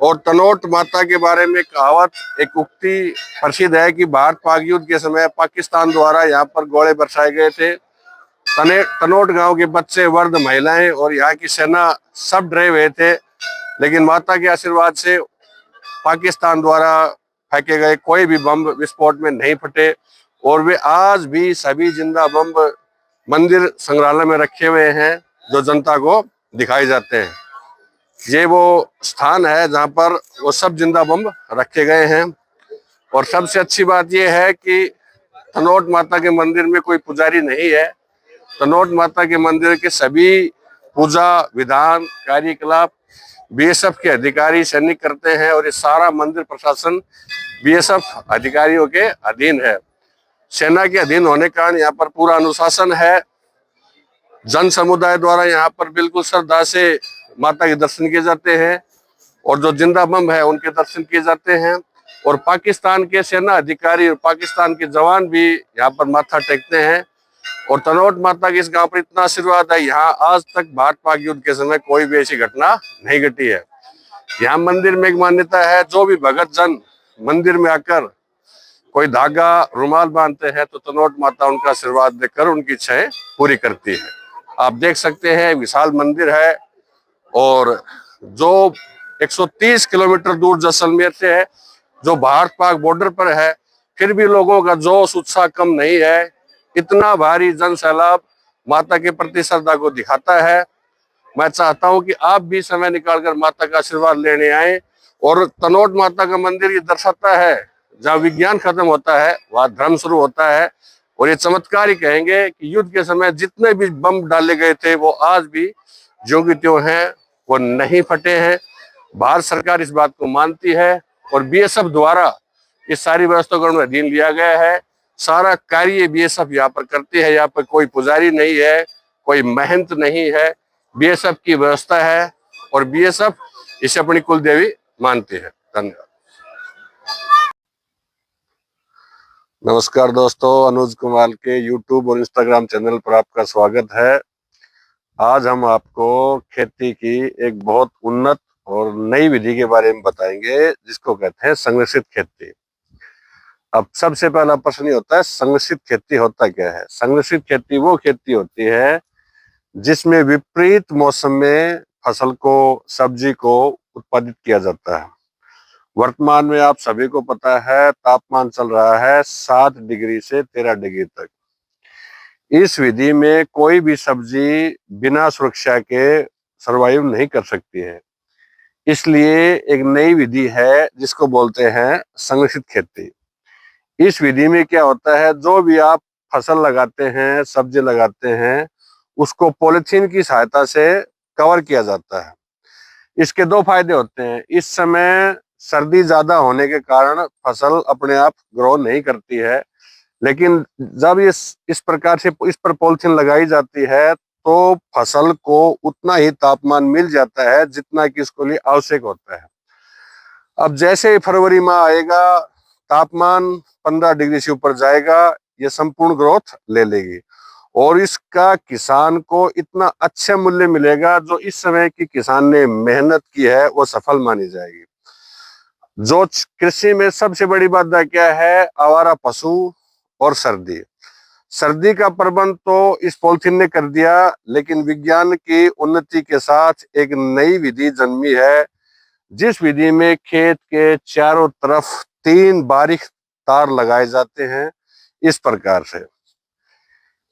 और तनोट माता के बारे में कहावत, एक उक्ति प्रसिद्ध है कि भारत पाक युद्ध के समय पाकिस्तान द्वारा यहाँ पर गोले बरसाए गए थे। तनोट गांव के बच्चे, वर्ध, महिलाएं और यहाँ की सेना सब डरे हुए थे, लेकिन माता के आशीर्वाद से पाकिस्तान द्वारा फेंके गए कोई भी बम विस्फोट में नहीं फटे। और वे आज भी सभी जिंदा बम मंदिर संग्रहालय में रखे हुए हैं जो जनता को दिखाए जाते हैं। ये वो स्थान है जहाँ पर वो सब जिंदा बम रखे गए हैं। और सबसे अच्छी बात यह है कि तनोट माता के मंदिर में कोई पुजारी नहीं है। तनोट माता के मंदिर के सभी पूजा विधान कार्यकलाप बीएसएफ के अधिकारी सैनिक करते हैं और ये सारा मंदिर प्रशासन बीएसएफ अधिकारियों के अधीन है। सेना के अधीन होने के कारण यहाँ पर पूरा अनुशासन है। जन समुदाय द्वारा यहाँ पर बिल्कुल श्रद्धा से माता के दर्शन किए जाते हैं और जो जिंदा बम है उनके दर्शन किए जाते हैं। और पाकिस्तान के सेना अधिकारी और पाकिस्तान के जवान भी यहाँ पर माथा टेकते हैं। और तनोट माता के इस गांव पर इतना आशीर्वाद है, यहाँ आज तक भारत पाक युद्ध के समय कोई भी ऐसी घटना नहीं घटी है। यहाँ मंदिर में एक मान्यता है, जो भी भगत जन मंदिर में आकर कोई धागा रुमाल बांधते हैं तो तनोट माता उनका आशीर्वाद देकर उनकी इच्छाएं पूरी करती है। आप देख सकते हैं विशाल मंदिर है और जो 130 किलोमीटर दूर जैसलमेर से है, जो भारत पाक बॉर्डर पर है, फिर भी लोगों का जोश उत्साह कम नहीं है। इतना भारी जन सैलाब माता के प्रति श्रद्धा को दिखाता है। मैं चाहता हूं कि आप भी समय निकालकर माता का आशीर्वाद लेने आए। और तनोट माता का मंदिर ये दर्शाता है, जहाँ विज्ञान खत्म होता है वहां धर्म शुरू होता है। और ये चमत्कार ही कहेंगे कि युद्ध के समय जितने भी बम डाले गए थे वो आज भी ज्यों की त्यों हैं, वो नहीं फटे हैं। भारत सरकार इस बात को मानती है और बीएसएफ द्वारा इस सारी व्यवस्था को अधीन लिया गया है। सारा कार्य बीएसएफ यहाँ पर करती है। यहाँ पर कोई पुजारी नहीं है, कोई महंत नहीं है, बीएसएफ की व्यवस्था है और बीएसएफ इसे अपनी कुल देवी मानती है। धन्यवाद। नमस्कार दोस्तों, अनुज कुमार के यूट्यूब और इंस्टाग्राम चैनल पर आपका स्वागत है। आज हम आपको खेती की एक बहुत उन्नत और नई विधि के बारे में बताएंगे, जिसको कहते हैं संरक्षित खेती। अब सबसे पहला प्रश्न ये होता है, संरक्षित खेती होता क्या है? संरक्षित खेती वो खेती होती है जिसमें विपरीत मौसम में फसल को, सब्जी को उत्पादित किया जाता है। वर्तमान में आप सभी को पता है तापमान चल रहा है 7 डिग्री से 13 डिग्री तक। इस विधि में कोई भी सब्जी बिना सुरक्षा के सरवाइव नहीं कर सकती है। इसलिए एक नई विधि है जिसको बोलते हैं संरक्षित खेती। इस विधि में क्या होता है, जो भी आप फसल लगाते हैं, सब्जी लगाते हैं, उसको पॉलिथीन की सहायता से कवर किया जाता है। इसके दो फायदे होते हैं। इस समय सर्दी ज्यादा होने के कारण फसल अपने आप ग्रो नहीं करती है, लेकिन जब इस प्रकार से इस पर पॉलिथीन लगाई जाती है तो फसल को उतना ही तापमान मिल जाता है जितना कि इसके लिए आवश्यक होता है। अब जैसे ही फरवरी माह आएगा, तापमान 15 डिग्री से ऊपर जाएगा, ये संपूर्ण ग्रोथ ले लेगी और इसका किसान को इतना अच्छा मूल्य मिलेगा, जो इस समय की किसान ने मेहनत की है वो सफल मानी जाएगी। जो कृषि में सबसे बड़ी बाधा क्या है, आवारा पशु और सर्दी। सर्दी का प्रबंध तो इस पॉलिथीन ने कर दिया, लेकिन विज्ञान की उन्नति के साथ एक नई विधि जन्मी है, जिस विधि में खेत के चारों तरफ 3 बारीक तार लगाए जाते हैं। इस प्रकार से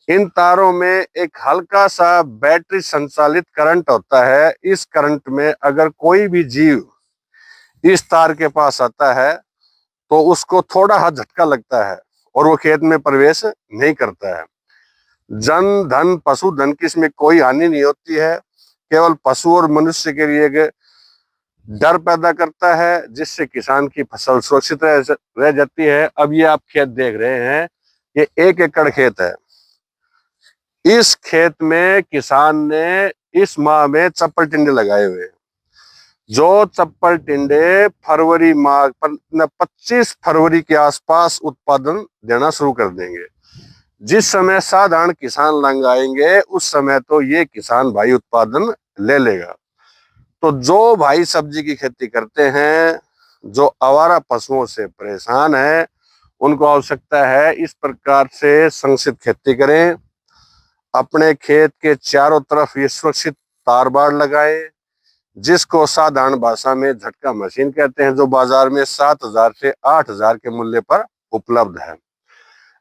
इन तारों में एक हल्का सा बैटरी संचालित करंट होता है। इस करंट में अगर कोई भी जीव इस तार के पास आता है तो उसको थोड़ा सा झटका लगता है और वो खेत में प्रवेश नहीं करता है। जन धन पशु धन की इसमें कोई हानि नहीं होती है, केवल पशु और मनुष्य के लिए एक डर पैदा करता है, जिससे किसान की फसल सुरक्षित रह जाती है। अब ये आप खेत देख रहे हैं, ये 1 एकड़ खेत है। इस खेत में किसान ने इस माह में चप्पल टिंडे लगाए हुए हैं। जो चप्पल टिंडे फरवरी माह 25 फरवरी के आसपास उत्पादन देना शुरू कर देंगे। जिस समय साधारण किसान लंग आएंगे, उस समय तो ये किसान भाई उत्पादन ले लेगा। तो जो भाई सब्जी की खेती करते हैं, जो आवारा पशुओं से परेशान है, उनको आवश्यकता है इस प्रकार से संरक्षित खेती करें। अपने खेत के चारों तरफ ये सुरक्षित तार बाड़ लगाएं, जिसको साधारण भाषा में झटका मशीन कहते हैं, जो बाजार में 7,000 से 8,000 के मूल्य पर उपलब्ध है।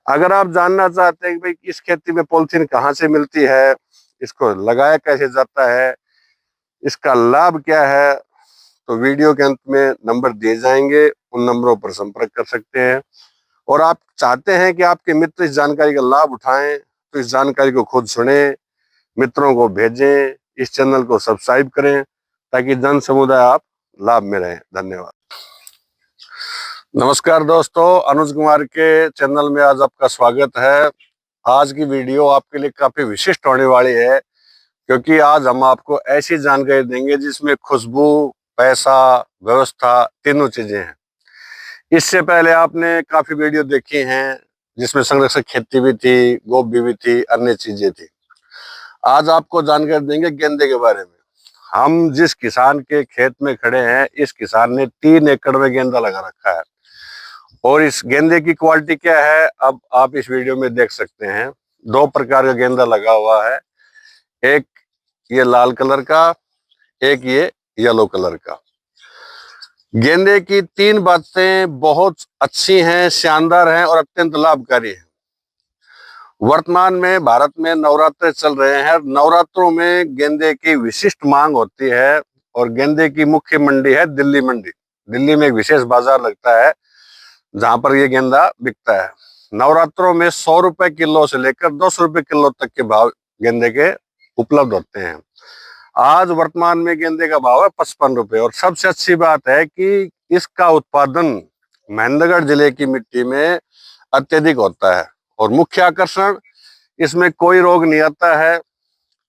अगर आप जानना चाहते हैं कि भाई इस खेती में पॉलिथीन कहाँ से मिलती है, इसको लगाया कैसे जाता है, इसका लाभ क्या है, तो वीडियो के अंत में नंबर दिए जाएंगे, उन नंबरों पर संपर्क कर सकते हैं। और आप चाहते हैं कि आपके मित्र इस जानकारी का लाभ उठाएं, तो इस जानकारी को खुद सुने, मित्रों को भेजें, इस चैनल को सब्सक्राइब करें, ताकि जन समुदाय आप लाभ में रहें। धन्यवाद। नमस्कार दोस्तों, अनुज कुमार के चैनल में आज आपका स्वागत है। आज की वीडियो आपके लिए काफी विशिष्ट होने वाली है, क्योंकि आज हम आपको ऐसी जानकारी देंगे जिसमें खुशबू, पैसा, व्यवस्था तीनों चीजें हैं। इससे पहले आपने काफी वीडियो देखी हैं जिसमें संरक्षक खेती भी थी, गोभी भी थी, अन्य चीजें थी। आज आपको जानकारी देंगे गेंदे के बारे में। हम जिस किसान के खेत में खड़े हैं, इस किसान ने 3 एकड़ में गेंदा लगा रखा है। और इस गेंदे की क्वालिटी क्या है, अब आप इस वीडियो में देख सकते हैं। 2 प्रकार का गेंदा लगा हुआ है, एक ये लाल कलर का, एक ये येलो कलर का। गेंदे की 3 बातें बहुत अच्छी हैं, शानदार हैं और अत्यंत लाभकारी हैं। वर्तमान में भारत में नवरात्र चल रहे हैं। नवरात्रों में गेंदे की विशिष्ट मांग होती है और गेंदे की मुख्य मंडी है दिल्ली मंडी। दिल्ली में एक विशेष बाजार लगता है जहां पर ये गेंदा बिकता है। नवरात्रों में 100 रुपए किलो से लेकर 200 रुपए किलो तक के भाव गेंदे के उपलब्ध होते हैं। आज वर्तमान में गेंदे का भाव है 55 रुपए। और सबसे अच्छी बात है कि इसका उत्पादन महेंद्रगढ़ जिले की मिट्टी में अत्यधिक होता है और मुख्य आकर्षण, इसमें कोई रोग नहीं आता है,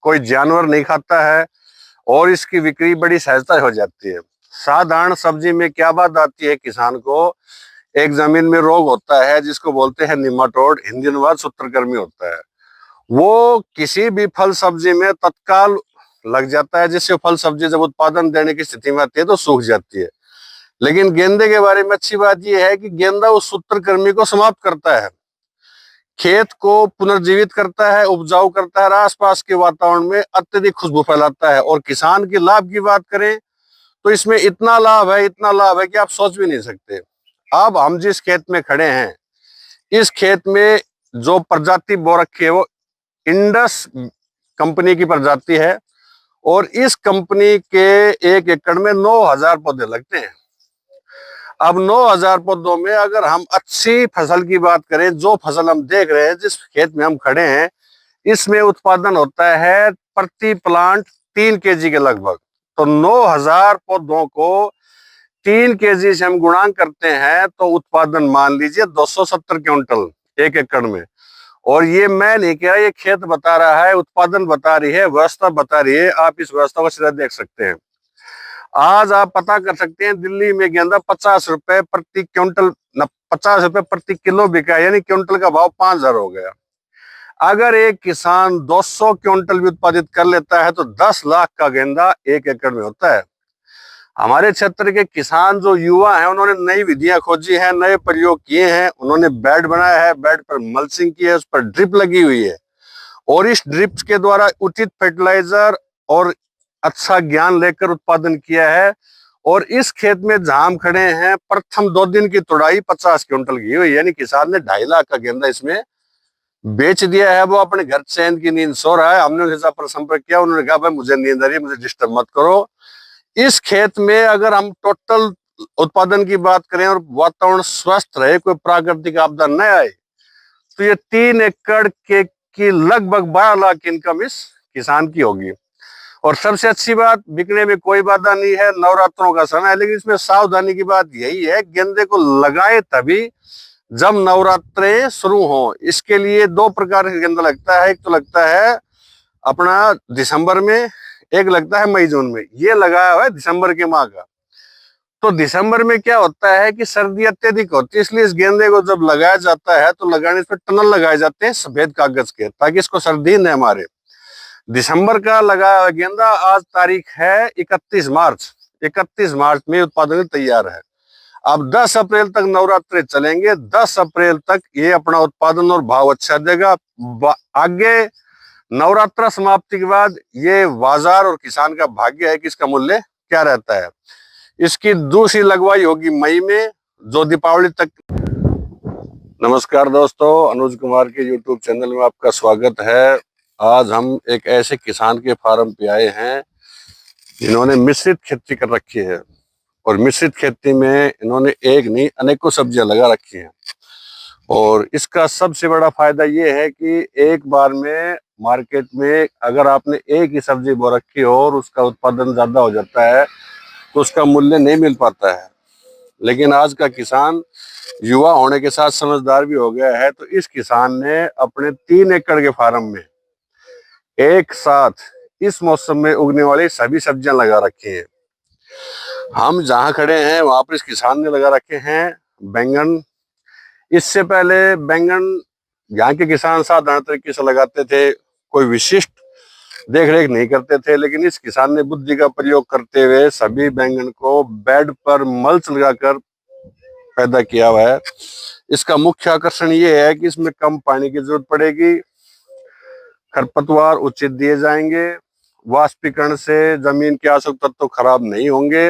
कोई जानवर नहीं खाता है और इसकी बिक्री बड़ी सहजता हो जाती है। साधारण सब्जी में क्या बात आती है किसान को, एक जमीन में रोग होता है जिसको बोलते हैं निमाटोड, हिंदी अनुवाद सूत्रकृमि होता है। वो किसी भी फल सब्जी में तत्काल लग जाता है, जिससे फल सब्जी जब उत्पादन देने की स्थिति में आती है तो सूख जाती है। लेकिन गेंदे के बारे में अच्छी बात यह है कि गेंदा उस सूत्रकृमि को समाप्त करता है, खेत को पुनर्जीवित करता है, उपजाऊ करता है, आसपास के वातावरण में अत्यधिक खुशबू फैलाता है। और किसान के लाभ की बात करें तो इसमें इतना लाभ है, इतना लाभ है कि आप सोच भी नहीं सकते। अब हम जिस खेत में खड़े हैं, इस खेत में जो प्रजाति बो रखी है वो इंडस कंपनी की प्रजाति है और इस कंपनी के 1 एकड़ में 9000 पौधे लगते हैं। अब 9000 पौधों में अगर हम अच्छी फसल की बात करें, जो फसल हम देख रहे हैं, जिस खेत में हम खड़े हैं, इसमें उत्पादन होता है प्रति प्लांट 3 केजी के लगभग। तो 9000 पौधों को 3 केजी से हम गुणा करते हैं तो उत्पादन मान लीजिए 270 क्विंटल 1 एकड़ में। और ये मैं नहीं कह रहा, ये खेत बता रहा है, उत्पादन बता रही है, व्यवस्था बता रही है। आप इस व्यवस्था को सीधा देख सकते हैं। आज आप पता कर सकते हैं दिल्ली में गेंदा 50 रुपए प्रति क्विंटल, 50 रुपए प्रति किलो बिका, यानी क्विंटल का भाव 5000 हो गया। अगर एक किसान 200 क्विंटल भी उत्पादित कर लेता है तो 10 लाख का गेंदा 1 एकड़ में होता है। हमारे क्षेत्र के किसान जो युवा हैं, उन्होंने नई विधियां खोजी हैं, नए प्रयोग किए हैं। उन्होंने बेड बनाया है, बेड पर मल्चिंग की है, उस पर ड्रिप लगी हुई है और इस ड्रिप के द्वारा उचित फर्टिलाइजर और अच्छा ज्ञान लेकर उत्पादन किया है। और इस खेत में जहां हम खड़े हैं, प्रथम 2 दिन की तुड़ाई 50 क्विंटल की हुई, यानी किसान ने 2.5 लाख का गेंदा इसमें बेच दिया है। वो अपने घर चैन की नींद सो रहा है। हमने उनसे पर संपर्क किया, उन्होंने कहा भाई मुझे नींद आ रही है, मुझे डिस्टर्ब मत करो। इस खेत में अगर हम टोटल उत्पादन की बात करें और वातावरण स्वस्थ रहे, कोई प्राकृतिक आपदा न आए, तो ये 3 एकड़ के की लगभग 12 लाख इनकम इस किसान की होगी। और सबसे अच्छी बात, बिकने में कोई बाधा नहीं है, नवरात्रों का समय है। लेकिन इसमें सावधानी की बात यही है, गेंदे को लगाए तभी जब नवरात्रे शुरू हो। इसके लिए 2 प्रकार का गेंदा लगता है। एक तो लगता है अपना दिसंबर में, एक लगता है मई जून में। ये लगाया हुआ है दिसंबर के माह का। तो दिसंबर में क्या होता है कि सर्दी अत्यधिक होती है, इसलिए इस गेंदे को जब लगाया जाता है तो लगाने पर टनल लगाए जाते हैं सफेद कागज के, ताकि इसको सर्दी न मारे। दिसंबर का लगाया हुआ गेंदा आज तारीख है 31 मार्च। 31 मार्च में उत्पादन तैयार है। अब 10 अप्रैल तक नवरात्रे चलेंगे। 10 अप्रैल तक ये अपना उत्पादन और भाव अच्छा देगा। आगे नवरात्रा समाप्ति के बाद ये बाजार और किसान का भाग्य है कि इसका मूल्य क्या रहता है। इसकी दूसरी लगवाई होगी मई में, जो दीपावली तक। नमस्कार दोस्तों, अनुज कुमार के YouTube चैनल में आपका स्वागत है। आज हम एक ऐसे किसान के फार्म पे आए हैं जिन्होंने मिश्रित खेती कर रखी है और मिश्रित खेती में इन्होंने एक नहीं अनेकों सब्जियां लगा रखी हैं। और इसका सबसे बड़ा फायदा ये है कि एक बार में मार्केट में अगर आपने एक ही सब्जी बो रखी हो और उसका उत्पादन ज्यादा हो जाता है तो उसका मूल्य नहीं मिल पाता है। लेकिन आज का किसान युवा होने के साथ समझदार भी हो गया है। तो इस किसान ने अपने 3 एकड़ के फार्म में एक साथ इस मौसम में उगने वाली सभी सब्जियां लगा रखी हैं। हम जहां खड़े हैं वहां पर इस किसान ने लगा रखे हैं बैंगन। इससे पहले बैंगन यहाँ के किसान साधारण तरीके से लगाते थे, कोई विशिष्ट देख रेख नहीं करते थे। लेकिन इस किसान ने बुद्धि का प्रयोग करते हुए सभी बैंगन को बेड पर मल्च लगाकर पैदा किया हुआ है। इसका मुख्य आकर्षण ये है कि इसमें कम पानी की जरूरत पड़ेगी, खरपतवार उचित दिए जाएंगे, वाष्पीकरण से जमीन के आवश्यक तत्व तो खराब नहीं होंगे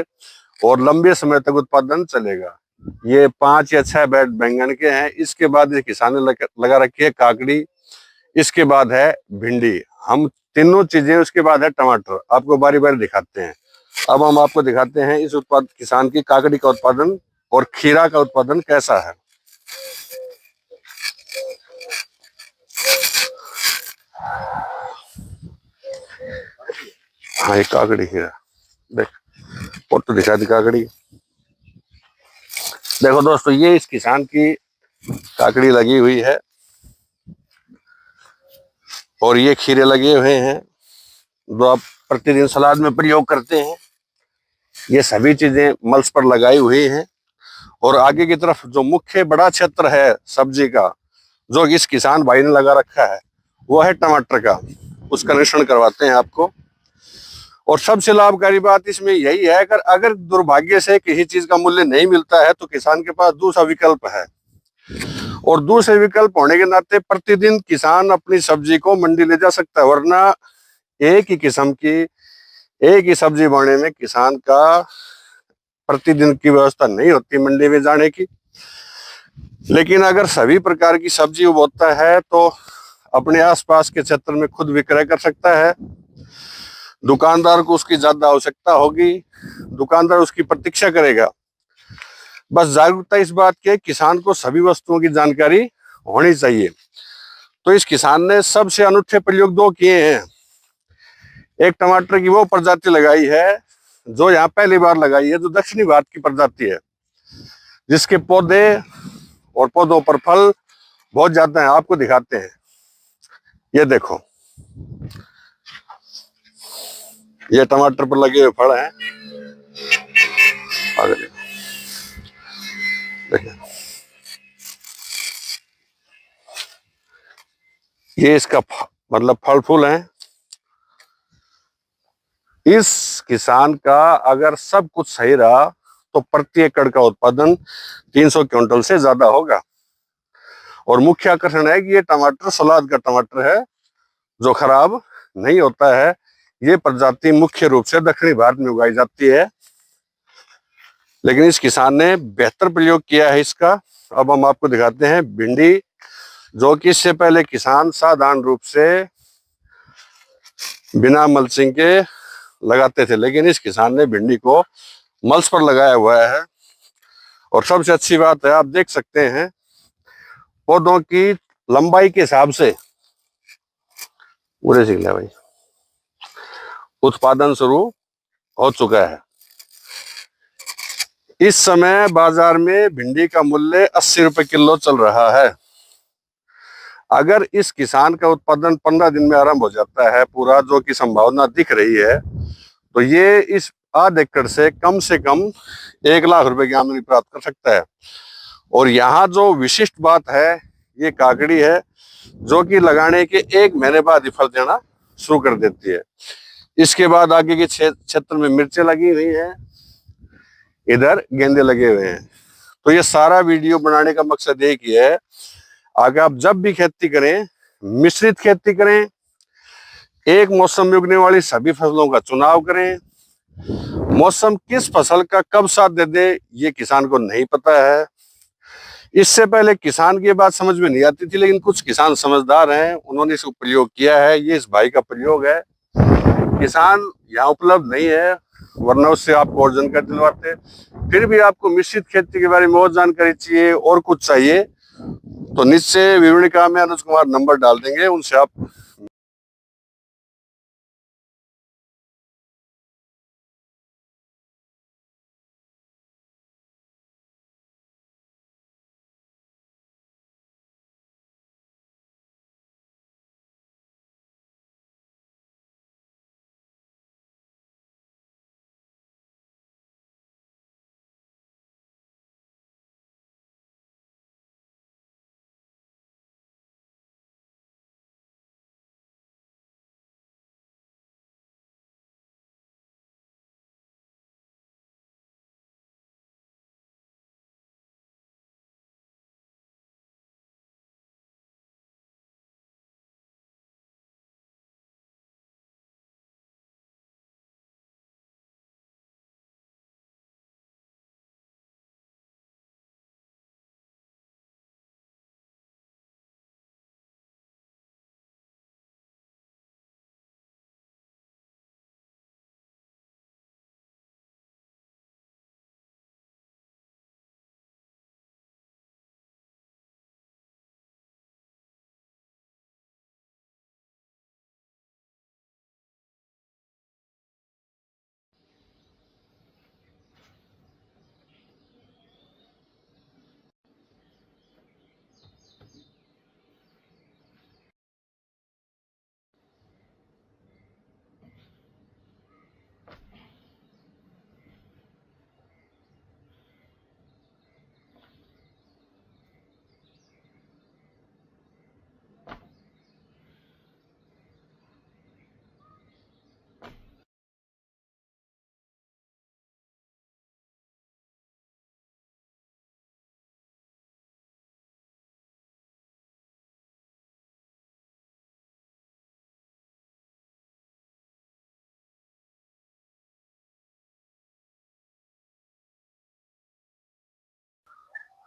और लंबे समय तक उत्पादन चलेगा। ये 5 या 6 बेड बैंगन के हैं। इसके बाद ये किसान ने लगा रखी है काकड़ी, इसके बाद है भिंडी। हम तीनों चीजें, उसके बाद है टमाटर। आपको बारी बारी दिखाते हैं। अब हम आपको दिखाते हैं इस उत्पाद किसान की काकड़ी का उत्पादन और खीरा का उत्पादन कैसा है। हाँ, ये काकड़ी खीरा देख, फोटो दिखा दी काकड़ी। देखो दोस्तों, ये इस किसान की काकड़ी लगी हुई है और ये खीरे लगे हुए हैं जो आप प्रतिदिन सलाद में प्रयोग करते हैं। ये सभी चीजें मल्च पर लगाई हुई हैं और आगे की तरफ जो मुख्य बड़ा क्षेत्र है सब्जी का, जो इस किसान भाई ने लगा रखा है, वो है टमाटर का। उसका निरीक्षण करवाते हैं आपको। और सबसे लाभकारी बात इसमें यही है, अगर दुर्भाग्य से किसी चीज का मूल्य नहीं मिलता है तो किसान के पास दूसरा विकल्प है। और दूसरे विकल्प होने के नाते प्रतिदिन किसान अपनी सब्जी को मंडी ले जा सकता है, वरना एक ही किस्म की एक ही सब्जी बोने में किसान का प्रतिदिन की व्यवस्था नहीं होती मंडी में जाने की। लेकिन अगर सभी प्रकार की सब्जी उगता है तो अपने आसपास के क्षेत्र में खुद विक्रय कर सकता है। दुकानदार को उसकी ज्यादा आवश्यकता होगी, दुकानदार उसकी प्रतीक्षा करेगा। बस जागरूकता इस बात की, किसान को सभी वस्तुओं की जानकारी होनी चाहिए। तो इस किसान ने सबसे अनूठे प्रयोग 2 किए हैं। एक टमाटर की वो प्रजाति लगाई है जो यहाँ पहली बार लगाई है, जो दक्षिणी भारत की प्रजाति है, जिसके पौधे और पौधों पर फल बहुत ज्यादा हैं। आपको दिखाते हैं, ये देखो, ये टमाटर पर लगे हुए फल हैं। आगे देखिए, ये इसका मतलब फल फूल हैं। इस किसान का अगर सब कुछ सही रहा तो प्रति एकड़ का उत्पादन 300 क्विंटल से ज्यादा होगा। और मुख्य आकर्षण है कि ये टमाटर सलाद का टमाटर है जो खराब नहीं होता है। ये प्रजाति मुख्य रूप से दक्षिणी भारत में उगाई जाती है, लेकिन इस किसान ने बेहतर प्रयोग किया है इसका। अब हम आपको दिखाते हैं भिंडी, जो कि इससे पहले किसान साधारण रूप से बिना मल्चिंग के लगाते थे, लेकिन इस किसान ने भिंडी को मल्च पर लगाया हुआ है। और सबसे अच्छी बात है, आप देख सकते हैं पौधों की लंबाई के हिसाब से पूरे सीख लिया भाई, उत्पादन शुरू हो चुका है। इस समय बाजार में भिंडी का मूल्य 80 रुपए किलो चल रहा है। अगर इस किसान का उत्पादन 15 दिन में आरंभ हो जाता है पूरा, जो कि संभावना दिख रही है, तो ये इस आध एकड़ से कम 1 लाख रुपए की आमदनी प्राप्त कर सकता है। और यहाँ जो विशिष्ट बात है, ये काकड़ी है जो कि लगाने के 1 महीने बाद ही फल देना शुरू कर देती है। इसके बाद आगे के क्षेत्र में मिर्चें लगी हुई हैं, इधर गेंदे लगे हुए हैं। तो ये सारा वीडियो बनाने का मकसद एक ही है, आगे आप जब भी खेती करें, मिश्रित खेती करें, एक मौसम में उगने वाली सभी फसलों का चुनाव करें। मौसम किस फसल का कब साथ दे दे ये किसान को नहीं पता है। इससे पहले किसान की बात समझ में नहीं आती थी, लेकिन कुछ किसान समझदार हैं, उन्होंने इसको प्रयोग किया है। ये इस भाई का प्रयोग है। किसान यहाँ उपलब्ध नहीं है, वरना उससे आपको और जानकारी दिलवाते। फिर भी आपको मिश्रित खेती के बारे में और जानकारी चाहिए और कुछ चाहिए तो निश्चय विवरणिका में अनुज कुमार नंबर डाल देंगे, उनसे आप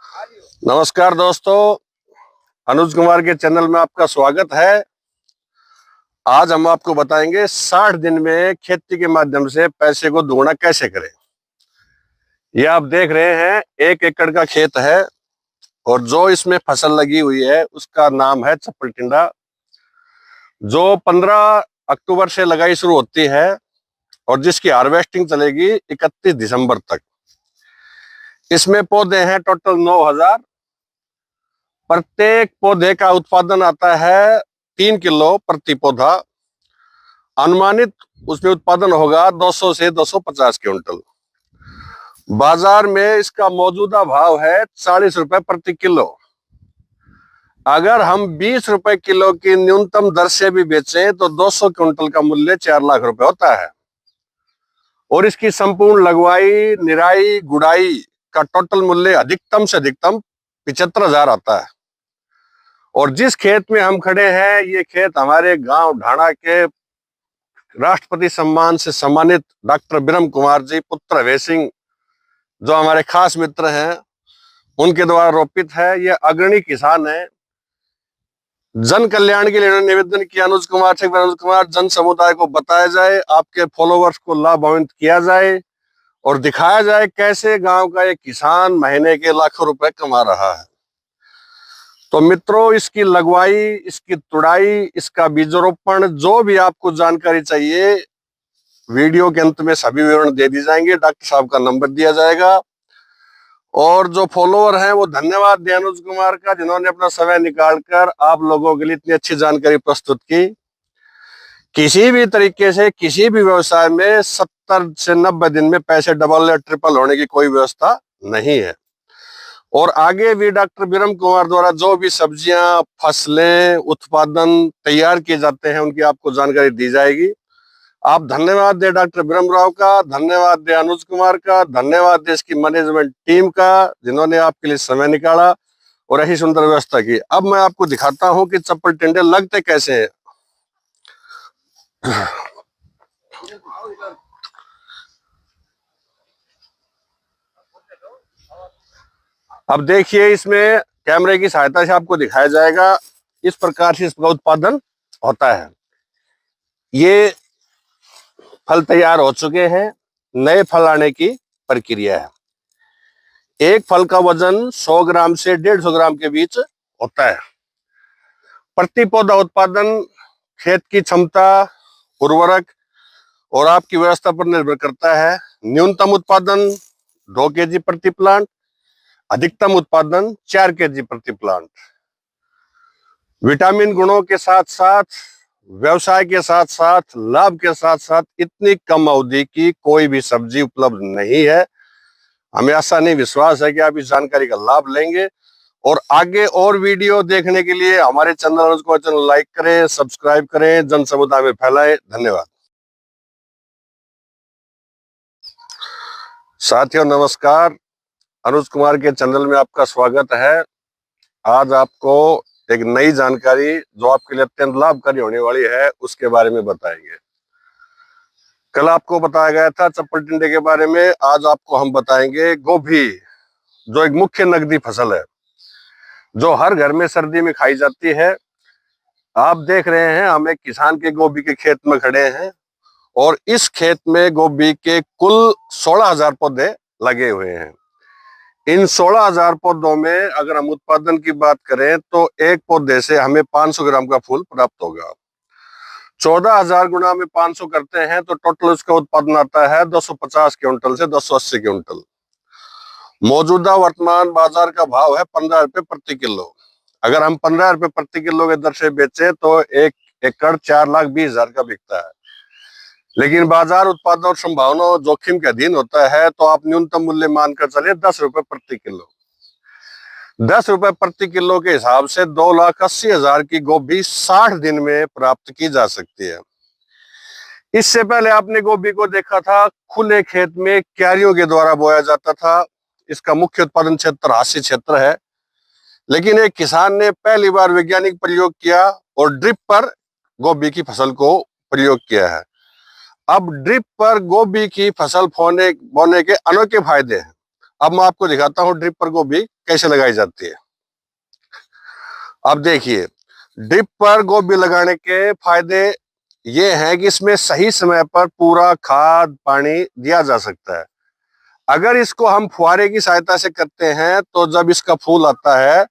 नमस्कार दोस्तों, अनुज कुमार के चैनल में आपका स्वागत है। आज हम आपको बताएंगे 60 दिन में खेती के माध्यम से पैसे को दुगना कैसे करें। ये आप देख रहे हैं 1 एकड़ का खेत है और जो इसमें फसल लगी हुई है उसका नाम है चप्पल टिंडा, जो 15 अक्टूबर से लगाई शुरू होती है और जिसकी हार्वेस्टिंग चलेगी 31 दिसंबर तक। इसमें पौधे हैं टोटल 9000। प्रत्येक पौधे का उत्पादन आता है 3 किलो प्रति पौधा। अनुमानित उसमें उत्पादन होगा 200 से 250 क्विंटल। बाजार में इसका मौजूदा भाव है 40 रुपए प्रति किलो। अगर हम 20 रुपए किलो की न्यूनतम दर से भी बेचें तो 200 क्विंटल का मूल्य 4 लाख रुपए होता है और इसकी संपूर्ण लगवाई, निराई, गुड़ाई का टोटल मूल्य अधिकतम से अधिकतम 75,000 आता है। और जिस खेत में हम खड़े हैं, ये खेत हमारे गांव ढाणा के राष्ट्रपति सम्मान से सम्मानित डॉक्टर ब्रह्म कुमार जी पुत्र अभय सिंह, जो हमारे खास मित्र हैं, उनके द्वारा रोपित है। ये अग्रणी किसान है। जन कल्याण के लिए इन्होंने निवेदन किया अनुज कुमार जन समुदाय को बताया जाए, आपके फॉलोवर्स को लाभान्वित किया जाए और दिखाया जाए कैसे गांव का एक किसान महीने के लाखों रुपए कमा रहा है। तो मित्रों, इसकी लगवाई, इसकी तुड़ाई, इसका बीजरोपण, जो भी आपको जानकारी चाहिए, वीडियो के अंत में सभी विवरण दे दी जाएंगे। डॉक्टर साहब का नंबर दिया जाएगा। और जो फॉलोअर हैं वो धन्यवाद दें अनुज कुमार का, जिन्होंने अपना समय निकालकर आप लोगों के लिए इतनी अच्छी जानकारी प्रस्तुत की। किसी भी तरीके से किसी भी व्यवसाय में 70 से 90 दिन में पैसे डबल या ट्रिपल होने की कोई व्यवस्था नहीं है। और आगे भी डॉक्टर ब्रह्म कुमार द्वारा जो भी सब्जियां, फसलें, उत्पादन तैयार किए जाते हैं, उनकी आपको जानकारी दी जाएगी। आप धन्यवाद दें डॉक्टर ब्रह्म राव का, धन्यवाद दें अनुज कुमार का, धन्यवाद दें इसकी मैनेजमेंट टीम का, जिन्होंने आपके लिए समय निकाला और ऐसी सुंदर व्यवस्था की। अब मैं आपको दिखाता हूं कि चप्पल टिंडे लगते कैसे हैं। अब देखिए, इसमें कैमरे की सहायता से आपको दिखाया जाएगा, इस प्रकार से इसका उत्पादन होता है। ये फल तैयार हो चुके हैं, नए फल आने की प्रक्रिया है। एक फल का वजन 100 ग्राम से 150 ग्राम के बीच होता है। प्रति पौधा उत्पादन खेत की क्षमता, उर्वरक और आपकी व्यवस्था पर निर्भर करता है। न्यूनतम उत्पादन 2 kg प्रति प्लांट, अधिकतम उत्पादन 4 kg प्रति प्लांट। विटामिन गुणों के साथ साथ, व्यवसाय के साथ साथ, लाभ के साथ साथ इतनी कम अवधि की कोई भी सब्जी उपलब्ध नहीं है। हमें आशा नहीं, विश्वास है कि आप इस जानकारी का लाभ लेंगे। और आगे और वीडियो देखने के लिए हमारे चैनल लाइक करें, सब्सक्राइब करें, जन समुदाय में फैलाएं। धन्यवाद। साथियों नमस्कार, अनुज कुमार के चैनल में आपका स्वागत है। आज आपको एक नई जानकारी जो आपके लिए अत्यंत लाभकारी होने वाली है उसके बारे में बताएंगे। कल आपको बताया गया था चप्पल टिंडे के बारे में, आज आपको हम बताएंगे गोभी, जो एक मुख्य नकदी फसल है जो हर घर में सर्दी में खाई जाती है। आप देख रहे हैं, हम एक किसान के गोभी के खेत में खड़े हैं और इस खेत में गोभी के कुल 16,000 पौधे लगे हुए हैं। इन 16,000 पौधों में अगर हम उत्पादन की बात करें तो एक पौधे से हमें 500 ग्राम का फूल प्राप्त होगा। 14,000 गुना में 500 करते हैं तो टोटल उसका उत्पादन आता है 250 क्विंटल से 280 क्विंटल। मौजूदा वर्तमान बाजार का भाव है 15 रुपए प्रति किलो। अगर हम 15 रुपए प्रति किलो के दर से बेचे तो 1 एकड़ 4,20,000 का बिकता है। लेकिन बाजार उत्पादन और संभावना और जोखिम के अधीन होता है, तो आप न्यूनतम मूल्य मानकर चलिए 10 रुपए प्रति किलो। 10 रुपए प्रति किलो के हिसाब से 2,80,000 की गोभी 60 दिन में प्राप्त की जा सकती है। इससे पहले आपने गोभी को देखा था खुले खेत में क्यारियों के द्वारा बोया जाता था। इसका मुख्य उत्पादन क्षेत्र हास्य क्षेत्र है, लेकिन एक किसान ने पहली बार वैज्ञानिक प्रयोग किया और ड्रिप पर गोभी की फसल को प्रयोग किया है। अब ड्रिप पर गोभी की फसल बोने के अनोखे फायदे हैं। अब मैं आपको दिखाता हूँ ड्रिप पर गोभी कैसे लगाई जाती है। अब देखिए, ड्रिप पर गोभी लगाने के फायदे ये हैं कि इसमें सही समय पर पूरा खाद पानी दिया जा सकता है। अगर इसको हम फुहारे की सहायता से करते हैं तो जब इसका फूल आता है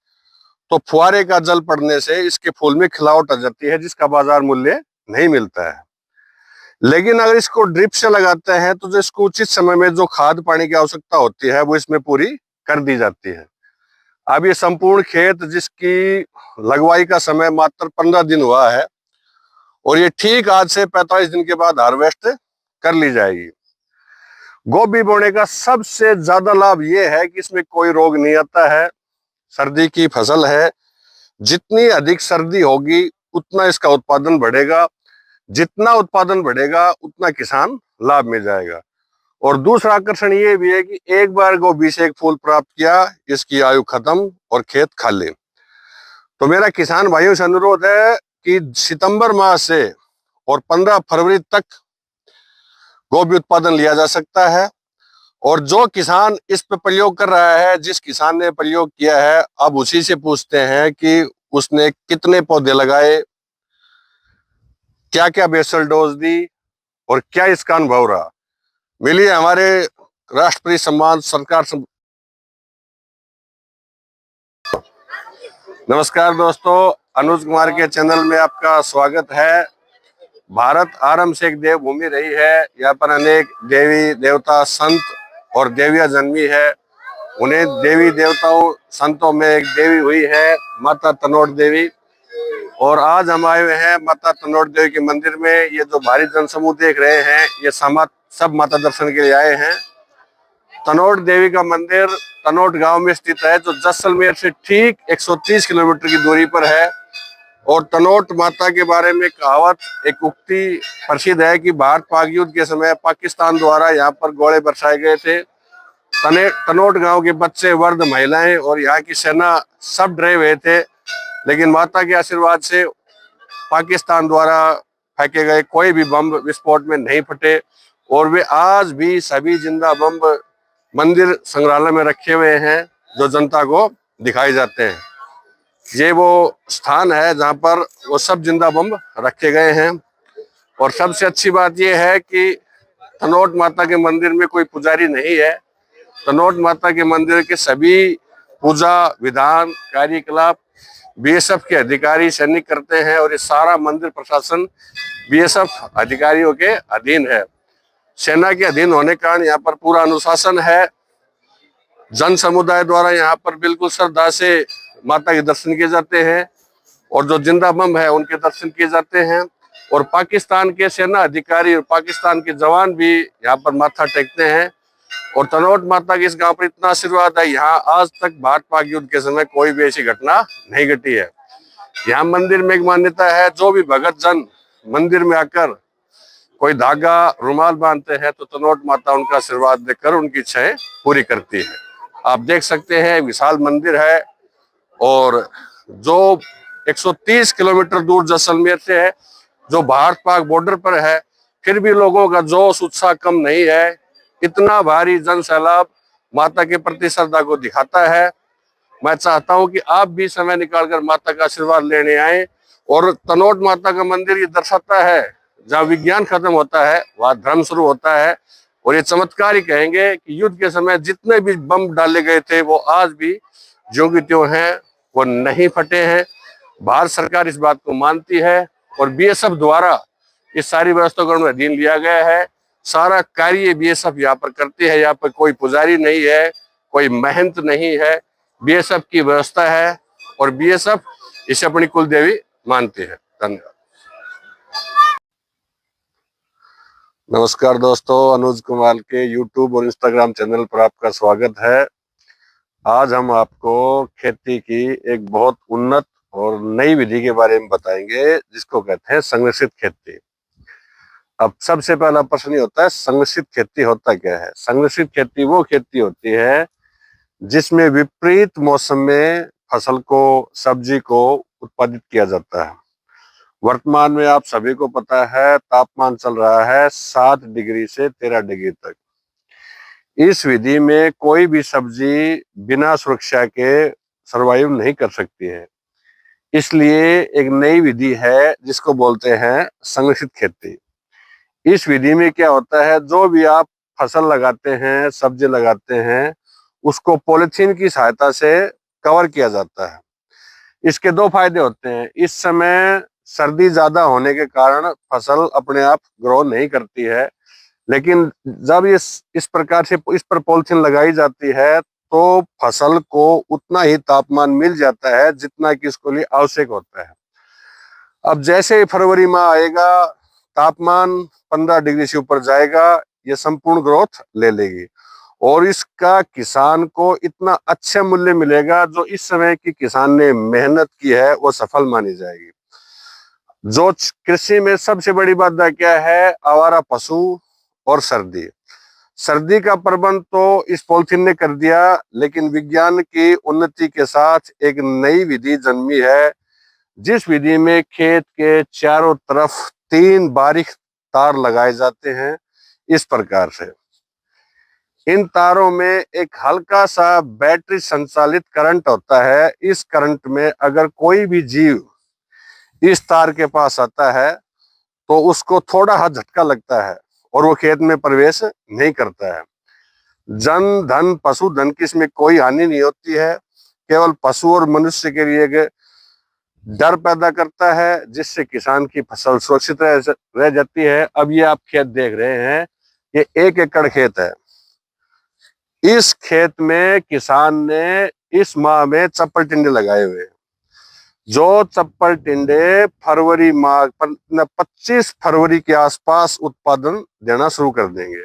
तो फुहारे का जल पड़ने से इसके फूल में खिलावट आ जाती है, जिसका बाजार मूल्य नहीं मिलता है। लेकिन अगर इसको ड्रिप से लगाते हैं तो जो इसको उचित समय में जो खाद पानी की आवश्यकता होती है वो इसमें पूरी कर दी जाती है। अब ये संपूर्ण खेत जिसकी लगवाई का समय मात्र 15 दिन हुआ है और ये ठीक आज से 45 दिन के बाद हार्वेस्ट कर ली जाएगी। गोभी बोने का सबसे ज्यादा लाभ ये है कि इसमें कोई रोग नहीं आता है। सर्दी की फसल है, जितनी अधिक सर्दी होगी उतना इसका उत्पादन बढ़ेगा, जितना उत्पादन बढ़ेगा उतना किसान लाभ में जाएगा। और दूसरा आकर्षण ये भी है कि एक बार गोभी से एक फूल प्राप्त किया, इसकी आयु खत्म और खेत खाली। तो मेरा किसान भाइयों से अनुरोध है कि सितंबर माह से और 15 फरवरी तक गोभी उत्पादन लिया जा सकता है। और जो किसान इस पे प्रयोग कर रहा है, जिस किसान ने प्रयोग किया है, अब उसी से पूछते हैं कि उसने कितने पौधे लगाए, क्या क्या बेसल डोज दी और क्या इसका अनुभव रहा। मिलिए हमारे राष्ट्रपति सम्मान सरकार नमस्कार दोस्तों, अनुज कुमार के चैनल में आपका स्वागत है। भारत आरंभ से एक देवभूमि रही है। यहाँ पर अनेक देवी देवता संत और देवियां जन्मी है। उन्हें देवी देवताओं संतों में एक देवी हुई है माता तनोट देवी। और आज हम आए हुए हैं माता तनोट देवी के मंदिर में। ये जो भारी जनसमूह देख रहे हैं, ये सब माता दर्शन के लिए आए हैं। तनोट देवी का मंदिर तनोट गांव में स्थित है, जो जैसलमेर से ठीक 130 किलोमीटर की दूरी पर है। और तनोट माता के बारे में कहावत, एक उक्ति प्रसिद्ध है कि भारत पाक युद्ध के समय पाकिस्तान द्वारा यहाँ पर गोले बरसाए गए थे। तनोट गांव के बच्चे, वृद्ध, महिलाएं और यहाँ की सेना सब डरे हुए थे, लेकिन माता के आशीर्वाद से पाकिस्तान द्वारा फेंके गए कोई भी बम विस्फोट में नहीं फटे। और वे आज भी सभी जिंदा बम मंदिर संग्रहालय में रखे हुए हैं, जो जनता को दिखाए जाते हैं। ये वो स्थान है जहाँ पर वो सब जिंदा बम रखे गए हैं। और सबसे अच्छी बात यह है कि तनोट माता के मंदिर में कोई पुजारी नहीं है। तनोट माता के मंदिर के सभी पूजा विधान कार्यकलाप बीएसएफ के अधिकारी सैनिक करते हैं। और ये सारा मंदिर प्रशासन बीएसएफ अधिकारियों के अधीन है। सेना के अधीन होने के कारण यहाँ पर पूरा अनुशासन है। जन समुदाय द्वारा यहाँ पर बिल्कुल श्रद्धा से माता के दर्शन किए जाते हैं और जो जिंदा बम है उनके दर्शन किए जाते हैं। और पाकिस्तान के सेना अधिकारी और पाकिस्तान के जवान भी यहाँ पर माथा टेकते हैं। और तनोट माता के इस गांव पर इतना आशीर्वाद है, यहाँ आज तक भारत पाक युद्ध के समय कोई भी ऐसी घटना नहीं घटी है। यहाँ मंदिर में एक मान्यता है, जो भी भगत जन मंदिर में आकर कोई धागा रुमाल बांधते हैं तो तनोट माता उनका आशीर्वाद देकर उनकी इच्छाएं पूरी करती है। आप देख सकते हैं विशाल मंदिर है और जो 130 किलोमीटर दूर जैसलमेर से है, जो भारत पाक बॉर्डर पर है, फिर भी लोगों का जोश उत्साह कम नहीं है। इतना भारी जन सैलाब माता के प्रति श्रद्धा को दिखाता है। मैं चाहता हूं कि आप भी समय निकालकर माता का आशीर्वाद लेने आए। और तनोट माता का मंदिर ये दर्शाता है, जहाँ विज्ञान खत्म होता है वहां धर्म शुरू होता है। और ये चमत्कार ही कहेंगे कि युद्ध के समय जितने भी बम डाले गए थे वो आज भी ज्यों की त्यों हैं, वो नहीं फटे हैं। भारत सरकार इस बात को मानती है और बीएसएफ द्वारा इस सारी व्यवस्था को अधीन लिया गया है। सारा कार्य बीएसएफ यहाँ पर करती है। यहाँ पर कोई पुजारी नहीं है, कोई महंत नहीं है, बीएसएफ की व्यवस्था है और बीएसएफ इसे अपनी कुल देवी मानती है। धन्यवाद। नमस्कार दोस्तों, अनुज कुमार के यूट्यूब और इंस्टाग्राम चैनल पर आपका स्वागत है। आज हम आपको खेती की एक बहुत उन्नत और नई विधि के बारे में बताएंगे, जिसको कहते हैं संरक्षित खेती। अब सबसे पहला प्रश्न ये होता है, संरक्षित खेती होता क्या है? संरक्षित खेती वो खेती होती है जिसमें विपरीत मौसम में फसल को, सब्जी को उत्पादित किया जाता है। वर्तमान में आप सभी को पता है तापमान चल रहा है 7 डिग्री से 13 डिग्री तक। इस विधि में कोई भी सब्जी बिना सुरक्षा के सरवाइव नहीं कर सकती है। इसलिए एक नई विधि है जिसको बोलते हैं संरक्षित खेती। इस विधि में क्या होता है, जो भी आप फसल लगाते हैं, सब्जी लगाते हैं, उसको पॉलिथीन की सहायता से कवर किया जाता है। इसके दो फायदे होते हैं। इस समय सर्दी ज्यादा होने के कारण फसल अपने आप ग्रो नहीं करती है, लेकिन जब इस प्रकार से इस पर पॉलिथीन लगाई जाती है तो फसल को उतना ही तापमान मिल जाता है जितना कि इसके लिए आवश्यक होता है। अब जैसे ही फरवरी माह आएगा, तापमान 15 डिग्री से ऊपर जाएगा, ये संपूर्ण ग्रोथ ले लेगी और इसका किसान को इतना अच्छा मूल्य मिलेगा जो इस समय की किसान ने मेहनत की है वो सफल मानी जाएगी। जो कृषि में सबसे बड़ी बाधा क्या है, आवारा पशु और सर्दी। सर्दी का प्रबंध तो इस पॉलिथीन ने कर दिया, लेकिन विज्ञान की उन्नति के साथ एक नई विधि जन्मी है, जिस विधि में खेत के चारों तरफ 3 बारीक तार लगाए जाते हैं। इस प्रकार से इन तारों में एक हल्का सा बैटरी संचालित करंट होता है। इस करंट में अगर कोई भी जीव इस तार के पास आता है तो उसको थोड़ा सा झटका लगता है और वो खेत में प्रवेश नहीं करता है। जन धन पशुधन की इसमें कोई हानि नहीं होती है, केवल पशु और मनुष्य के लिए एक डर पैदा करता है, जिससे किसान की फसल सुरक्षित रह जाती है। अब ये आप खेत देख रहे हैं, ये 1 एकड़ खेत है। इस खेत में किसान ने इस माह में चप्पल टिंडे लगाए हुए हैं। जो चप्पल टिंडे फरवरी माह 25 फरवरी के आसपास उत्पादन देना शुरू कर देंगे।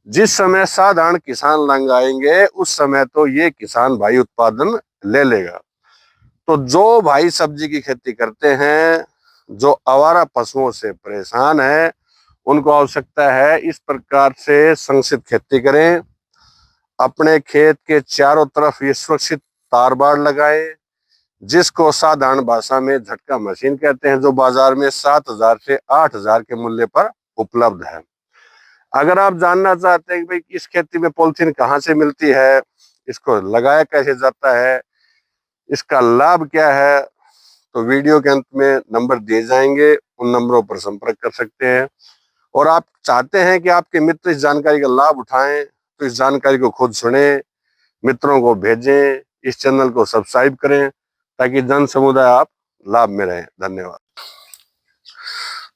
जिस समय साधारण किसान लंग आएंगे उस समय तो ये किसान भाई उत्पादन ले लेगा। तो जो भाई सब्जी की खेती करते हैं, जो आवारा पशुओं से परेशान है, उनको आवश्यकता है इस प्रकार से संरक्षित खेती करें। अपने खेत के चारों तरफ ये सुरक्षित तार बाड़ लगाएं, जिसको साधारण भाषा में झटका मशीन कहते हैं, जो बाजार में 7,000 से 8,000 के मूल्य पर उपलब्ध है। अगर आप जानना चाहते हैं कि भाई इस खेती में पॉलिथीन कहाँ से मिलती है, इसको लगाया कैसे जाता है, इसका लाभ क्या है, तो वीडियो के अंत में नंबर दिए जाएंगे, उन नंबरों पर संपर्क कर सकते हैं। और आप चाहते हैं कि आपके मित्र इस जानकारी का लाभ उठाएं तो इस जानकारी को खुद सुने, मित्रों को भेजें, इस चैनल को सब्सक्राइब करें ताकि जन समुदाय आप लाभ में रहें। धन्यवाद।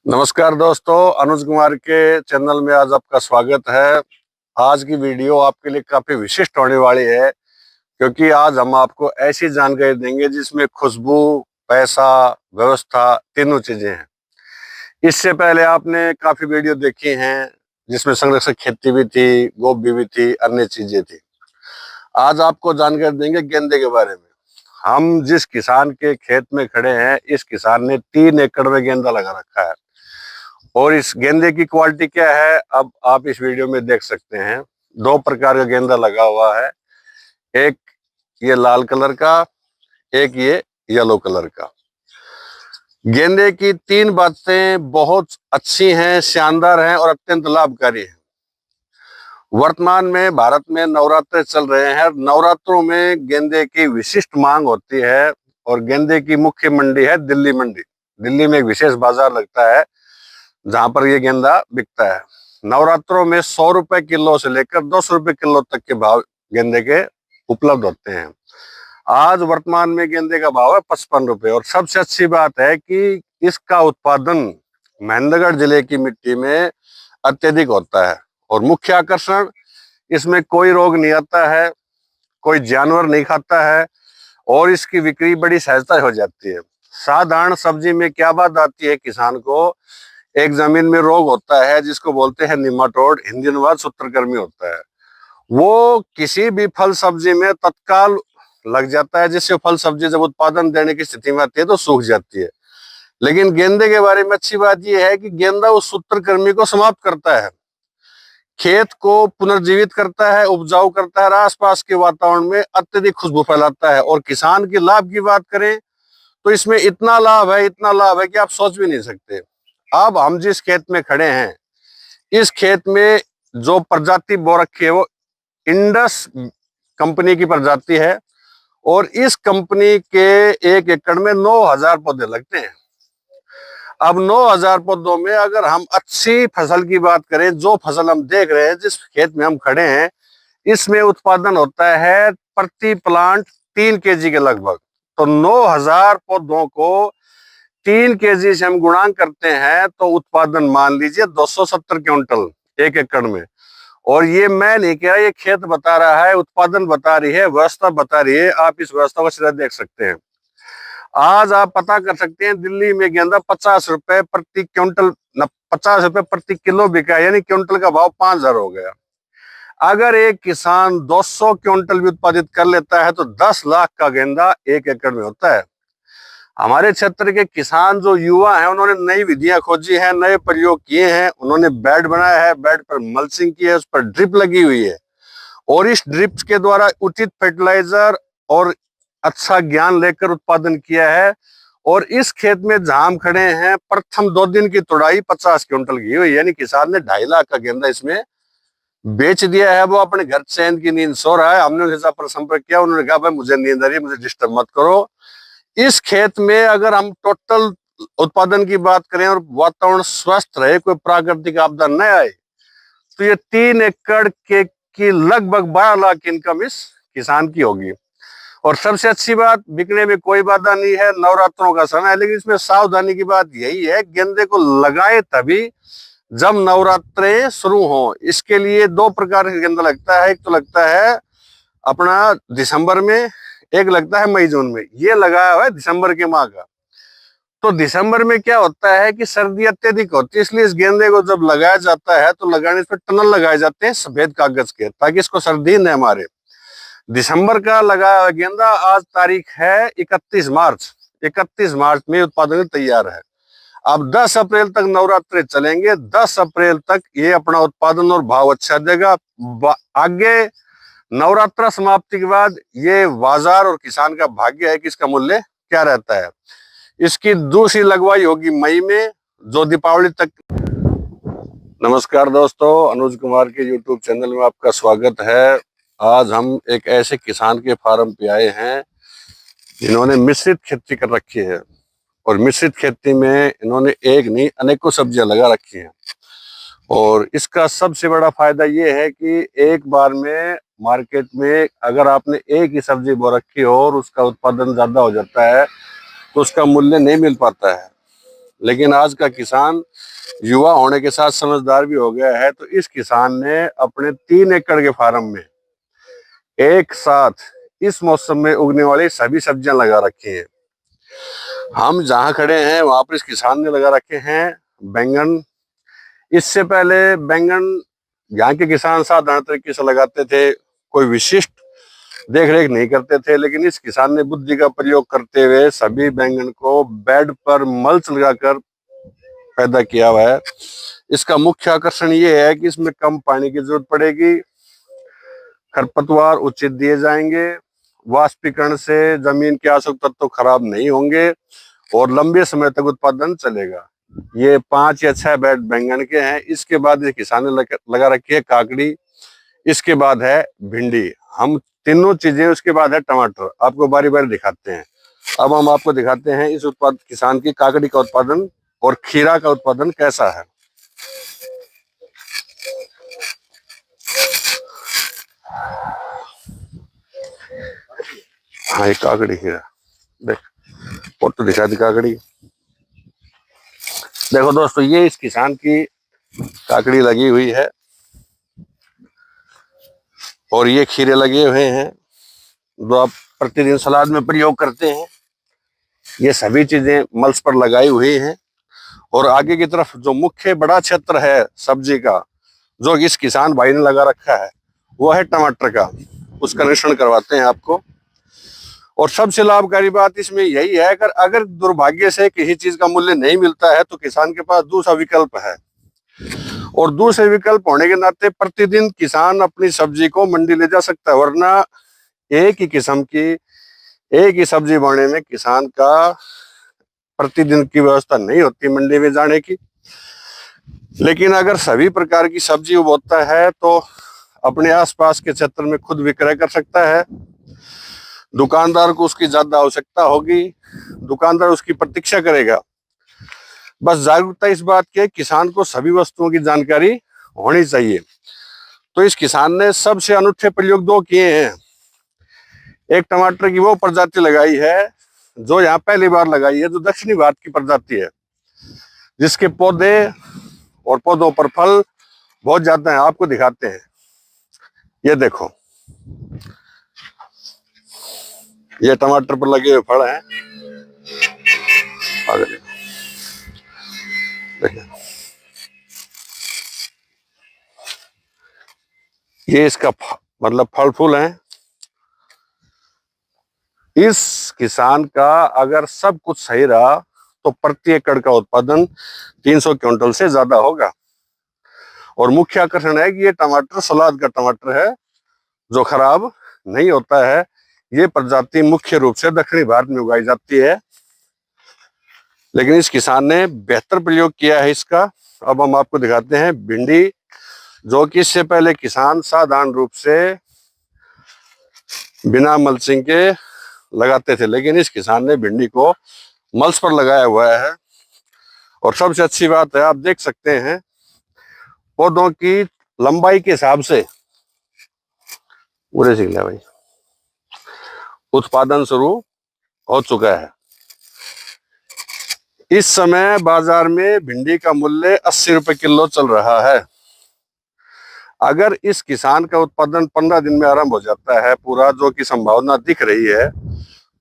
नमस्कार दोस्तों, अनुज कुमार के चैनल में आज आपका स्वागत है। आज की वीडियो आपके लिए काफी विशिष्ट होने वाली है, क्योंकि आज हम आपको ऐसी जानकारी देंगे जिसमें खुशबू, पैसा, व्यवस्था तीनों चीजें हैं। इससे पहले आपने काफी वीडियो देखी हैं जिसमें संरक्षक खेती भी थी, गोभी भी थी, अन्य चीजें थी। आज आपको जानकारी देंगे गेंदे के बारे में। हम जिस किसान के खेत में खड़े हैं, इस किसान ने 3 एकड़ में गेंदा लगा रखा है और इस गेंदे की क्वालिटी क्या है अब आप इस वीडियो में देख सकते हैं। 2 प्रकार का गेंदा लगा हुआ है, एक ये लाल कलर का, एक ये येलो कलर का। गेंदे की 3 बातें बहुत अच्छी हैं, शानदार हैं और अत्यंत लाभकारी हैं। वर्तमान में भारत में नवरात्र चल रहे हैं। नवरात्रों में गेंदे की विशिष्ट मांग होती है और गेंदे की मुख्य मंडी है दिल्ली मंडी। दिल्ली में एक विशेष बाजार लगता है जहां पर ये गेंदा बिकता है। नवरात्रों में 100 रुपए किलो से लेकर 200 रुपए किलो तक के भाव गेंदे के उपलब्ध होते हैं। आज वर्तमान में गेंदे का भाव है 55 रुपए। और सबसे अच्छी बात है कि इसका उत्पादन महेंद्रगढ़ जिले की मिट्टी में अत्यधिक होता है और मुख्य आकर्षण, इसमें कोई रोग नहीं आता है, कोई जानवर नहीं खाता है और इसकी बिक्री बड़ी सहजता हो जाती है। साधारण सब्जी में क्या बात आती है किसान को, एक जमीन में रोग होता है जिसको बोलते हैं निमाटोड, हिंदी अनुवाद सूत्रकृमि होता है। वो किसी भी फल सब्जी में तत्काल लग जाता है, जिससे फल सब्जी जब उत्पादन देने की स्थिति में आती है तो सूख जाती है। लेकिन गेंदे के बारे में अच्छी बात यह है कि गेंदा उस सूत्रकृमि को समाप्त करता है, खेत को पुनर्जीवित करता है, उपजाऊ करता है, आसपास के वातावरण में अत्यधिक खुशबू फैलाता है। और किसान के लाभ की बात करें तो इसमें इतना लाभ है कि आप सोच भी नहीं सकते। अब हम जिस खेत में खड़े हैं, इस खेत में जो प्रजाति बो रखी है वो इंडस कंपनी की प्रजाति है और इस कंपनी के 1 एकड़ में 9,000 पौधे लगते हैं। अब 9,000 पौधों में अगर हम अच्छी फसल की बात करें, जो फसल हम देख रहे हैं, जिस खेत में हम खड़े हैं, इसमें उत्पादन होता है प्रति प्लांट 3 kg के लगभग। तो 9,000 पौधों को 3 kg से हम गुणांक करते हैं तो उत्पादन मान लीजिए 270 क्विंटल 1 एकड़ में। और ये मैं नहीं कह रहा, ये खेत बता रहा है, उत्पादन बता रही है, व्यवस्था बता रही है। आप इस व्यवस्था को सीधा देख सकते हैं। आज आप पता कर सकते हैं, दिल्ली में गेंदा 50 रुपए प्रति क्विंटल, 50 रुपए प्रति किलो बिका है, यानी क्विंटल का भाव 5,000 हो गया। अगर एक किसान 200 क्विंटल भी उत्पादित कर लेता है तो 10 लाख का गेंदा 1 एकड़ में होता है। हमारे क्षेत्र के किसान जो युवा हैं, उन्होंने नई विधियां खोजी हैं, नए प्रयोग किए हैं। उन्होंने बेड बनाया है, बेड पर मल्चिंग की है, उस पर ड्रिप लगी हुई है और इस ड्रिप के द्वारा उचित फर्टिलाइजर और अच्छा ज्ञान लेकर उत्पादन किया है। और इस खेत में जहां हम खड़े हैं, प्रथम 2 दिन की तुड़ाई 50 क्विंटल की हुई, यानी किसान ने 2.5 लाख का गेंदा इसमें बेच दिया है। वो अपने घर चैन की नींद सो रहा है। हमने उनसे पर संपर्क किया, उन्होंने कहा भाई मुझे नींद आ रही है, मुझे डिस्टर्ब मत करो। इस खेत में अगर हम टोटल उत्पादन की बात करें और वातावरण स्वस्थ रहे, कोई प्राकृतिक आपदा न आए, तो ये 3 एकड़ के की लगभग 12 लाख इनकम इस किसान की होगी। और सबसे अच्छी बात, बिकने में कोई बाधा नहीं है, नवरात्रों का समय है। लेकिन इसमें सावधानी की बात यही है, गेंदे को लगाए तभी जब नवरात्रे शुरू हो। इसके लिए 2 प्रकार का गेंदा लगता है। एक तो लगता है अपना दिसंबर में, एक लगता है मई जून में। ये लगाया हुआ है दिसंबर के माह का। तो दिसंबर में क्या होता है कि सर्दी अत्यधिक होती है, इसलिए इस गेंदे को जब लगाया जाता है तो लगाने पर टनल लगाए जाते हैं सफेद कागज के, ताकि इसको सर्दी न मारे। दिसंबर का लगाया हुआ गेंदा, आज तारीख है 31 मार्च। 31 मार्च में उत्पादन तैयार है। अब 10 अप्रैल तक नवरात्रे चलेंगे। 10 अप्रैल तक ये अपना उत्पादन और भाव अच्छा देगा। आगे नवरात्रा समाप्ति के बाद ये बाजार और किसान का भाग्य है कि इसका मूल्य क्या रहता है। इसकी दूसरी लगवाई होगी मई में, जो दीपावली तक। नमस्कार दोस्तों, अनुज कुमार के यूट्यूब चैनल में आपका स्वागत है। आज हम एक ऐसे किसान के फार्म पे आए हैं जिन्होंने मिश्रित खेती कर रखी है। और मिश्रित खेती में इन्होंने एक नहीं अनेकों सब्जियां लगा रखी हैं। और इसका सबसे बड़ा फायदा ये है कि एक बार में मार्केट में अगर आपने एक ही सब्जी बो रखी हो और उसका उत्पादन ज्यादा हो जाता है तो उसका मूल्य नहीं मिल पाता है। लेकिन आज का किसान युवा होने के साथ समझदार भी हो गया है। तो इस किसान ने अपने 3 एकड़ के फार्म में एक साथ इस मौसम में उगने वाली सभी सब्जियां लगा रखी हैं। हम जहां खड़े हैं वहां पर इस किसान ने लगा रखे हैं बैंगन। इससे पहले बैंगन यहाँ के किसान साधारण तरीके से लगाते थे, कोई विशिष्ट देख रेख नहीं करते थे। लेकिन इस किसान ने बुद्धि का प्रयोग करते हुए सभी बैंगन को बेड पर मल्च लगाकर पैदा किया हुआ है। इसका मुख्य आकर्षण ये है कि इसमें कम पानी की जरूरत पड़ेगी, खरपतवार उचित दिए जाएंगे, वाष्पीकरण से जमीन के आवश्यक तत्व खराब नहीं होंगे और लंबे समय तक उत्पादन चलेगा। ये 5 या 6 बेड बैंगन के हैं। इसके बाद ये किसान ने लगा रखी है काकड़ी, इसके बाद है भिंडी। हम तीनों चीजें, उसके बाद है टमाटर। आपको बारी बारी दिखाते हैं। अब हम आपको दिखाते हैं इस उत्पाद किसान की काकड़ी का उत्पादन और खीरा का उत्पादन कैसा है। हाँ, ये काकड़ी खीरा देख, फोटो दिखा दी काकड़ी। देखो दोस्तों, ये इस किसान की काकड़ी लगी हुई है और ये खीरे लगे हुए हैं जो आप प्रतिदिन सलाद में प्रयोग करते हैं। ये सभी चीजें मल्च पर लगाई हुई हैं। और आगे की तरफ जो मुख्य बड़ा क्षेत्र है सब्जी का, जो इस किसान भाई ने लगा रखा है, वो है टमाटर का। उसका निरीक्षण करवाते हैं आपको। और सबसे लाभकारी बात इसमें यही है कि अगर दुर्भाग्य से किसी चीज का मूल्य नहीं मिलता है तो किसान के पास दूसरा विकल्प है। और दूसरे विकल्प होने के नाते प्रतिदिन किसान अपनी सब्जी को मंडी ले जा सकता है। वरना एक ही किस्म की एक ही सब्जी बोने में किसान का प्रतिदिन की व्यवस्था नहीं होती मंडी में जाने की। लेकिन अगर सभी प्रकार की सब्जी उगता है तो अपने आसपास के क्षेत्र में खुद विक्रय कर सकता है। दुकानदार को उसकी ज्यादा आवश्यकता होगी, दुकानदार उसकी प्रतीक्षा करेगा। बस जागरूकता इस बात की है, किसान को सभी वस्तुओं की जानकारी होनी चाहिए। तो इस किसान ने सबसे अनूठे प्रयोग दो किए हैं। एक टमाटर की वो प्रजाति लगाई है जो यहाँ पहली बार लगाई है, जो दक्षिणी भारत की प्रजाति है, जिसके पौधे और पौधों पर फल बहुत ज्यादा हैं। आपको दिखाते हैं, ये देखो, ये टमाटर पर लगे हुए फल हैं। आगे देखिए, ये इसका मतलब फल फूल हैं। इस किसान का अगर सब कुछ सही रहा तो प्रति एकड़ का उत्पादन 300 क्विंटल से ज्यादा होगा। और मुख्य आकर्षण है कि ये टमाटर सलाद का टमाटर है जो खराब नहीं होता है। ये प्रजाति मुख्य रूप से दक्षिणी भारत में उगाई जाती है, लेकिन इस किसान ने बेहतर प्रयोग किया है इसका। अब हम आपको दिखाते हैं भिंडी, जो कि इससे पहले किसान साधारण रूप से बिना मल्चिंग के लगाते थे, लेकिन इस किसान ने भिंडी को मल्च पर लगाया हुआ है। और सबसे अच्छी बात है, आप देख सकते हैं पौधों की लंबाई के हिसाब से पूरे सीख लिया भाई, उत्पादन शुरू हो चुका है। इस समय बाजार में भिंडी का मूल्य 80 रुपए किलो चल रहा है। अगर इस किसान का उत्पादन 15 दिन में आरंभ हो जाता है पूरा, जो कि संभावना दिख रही है,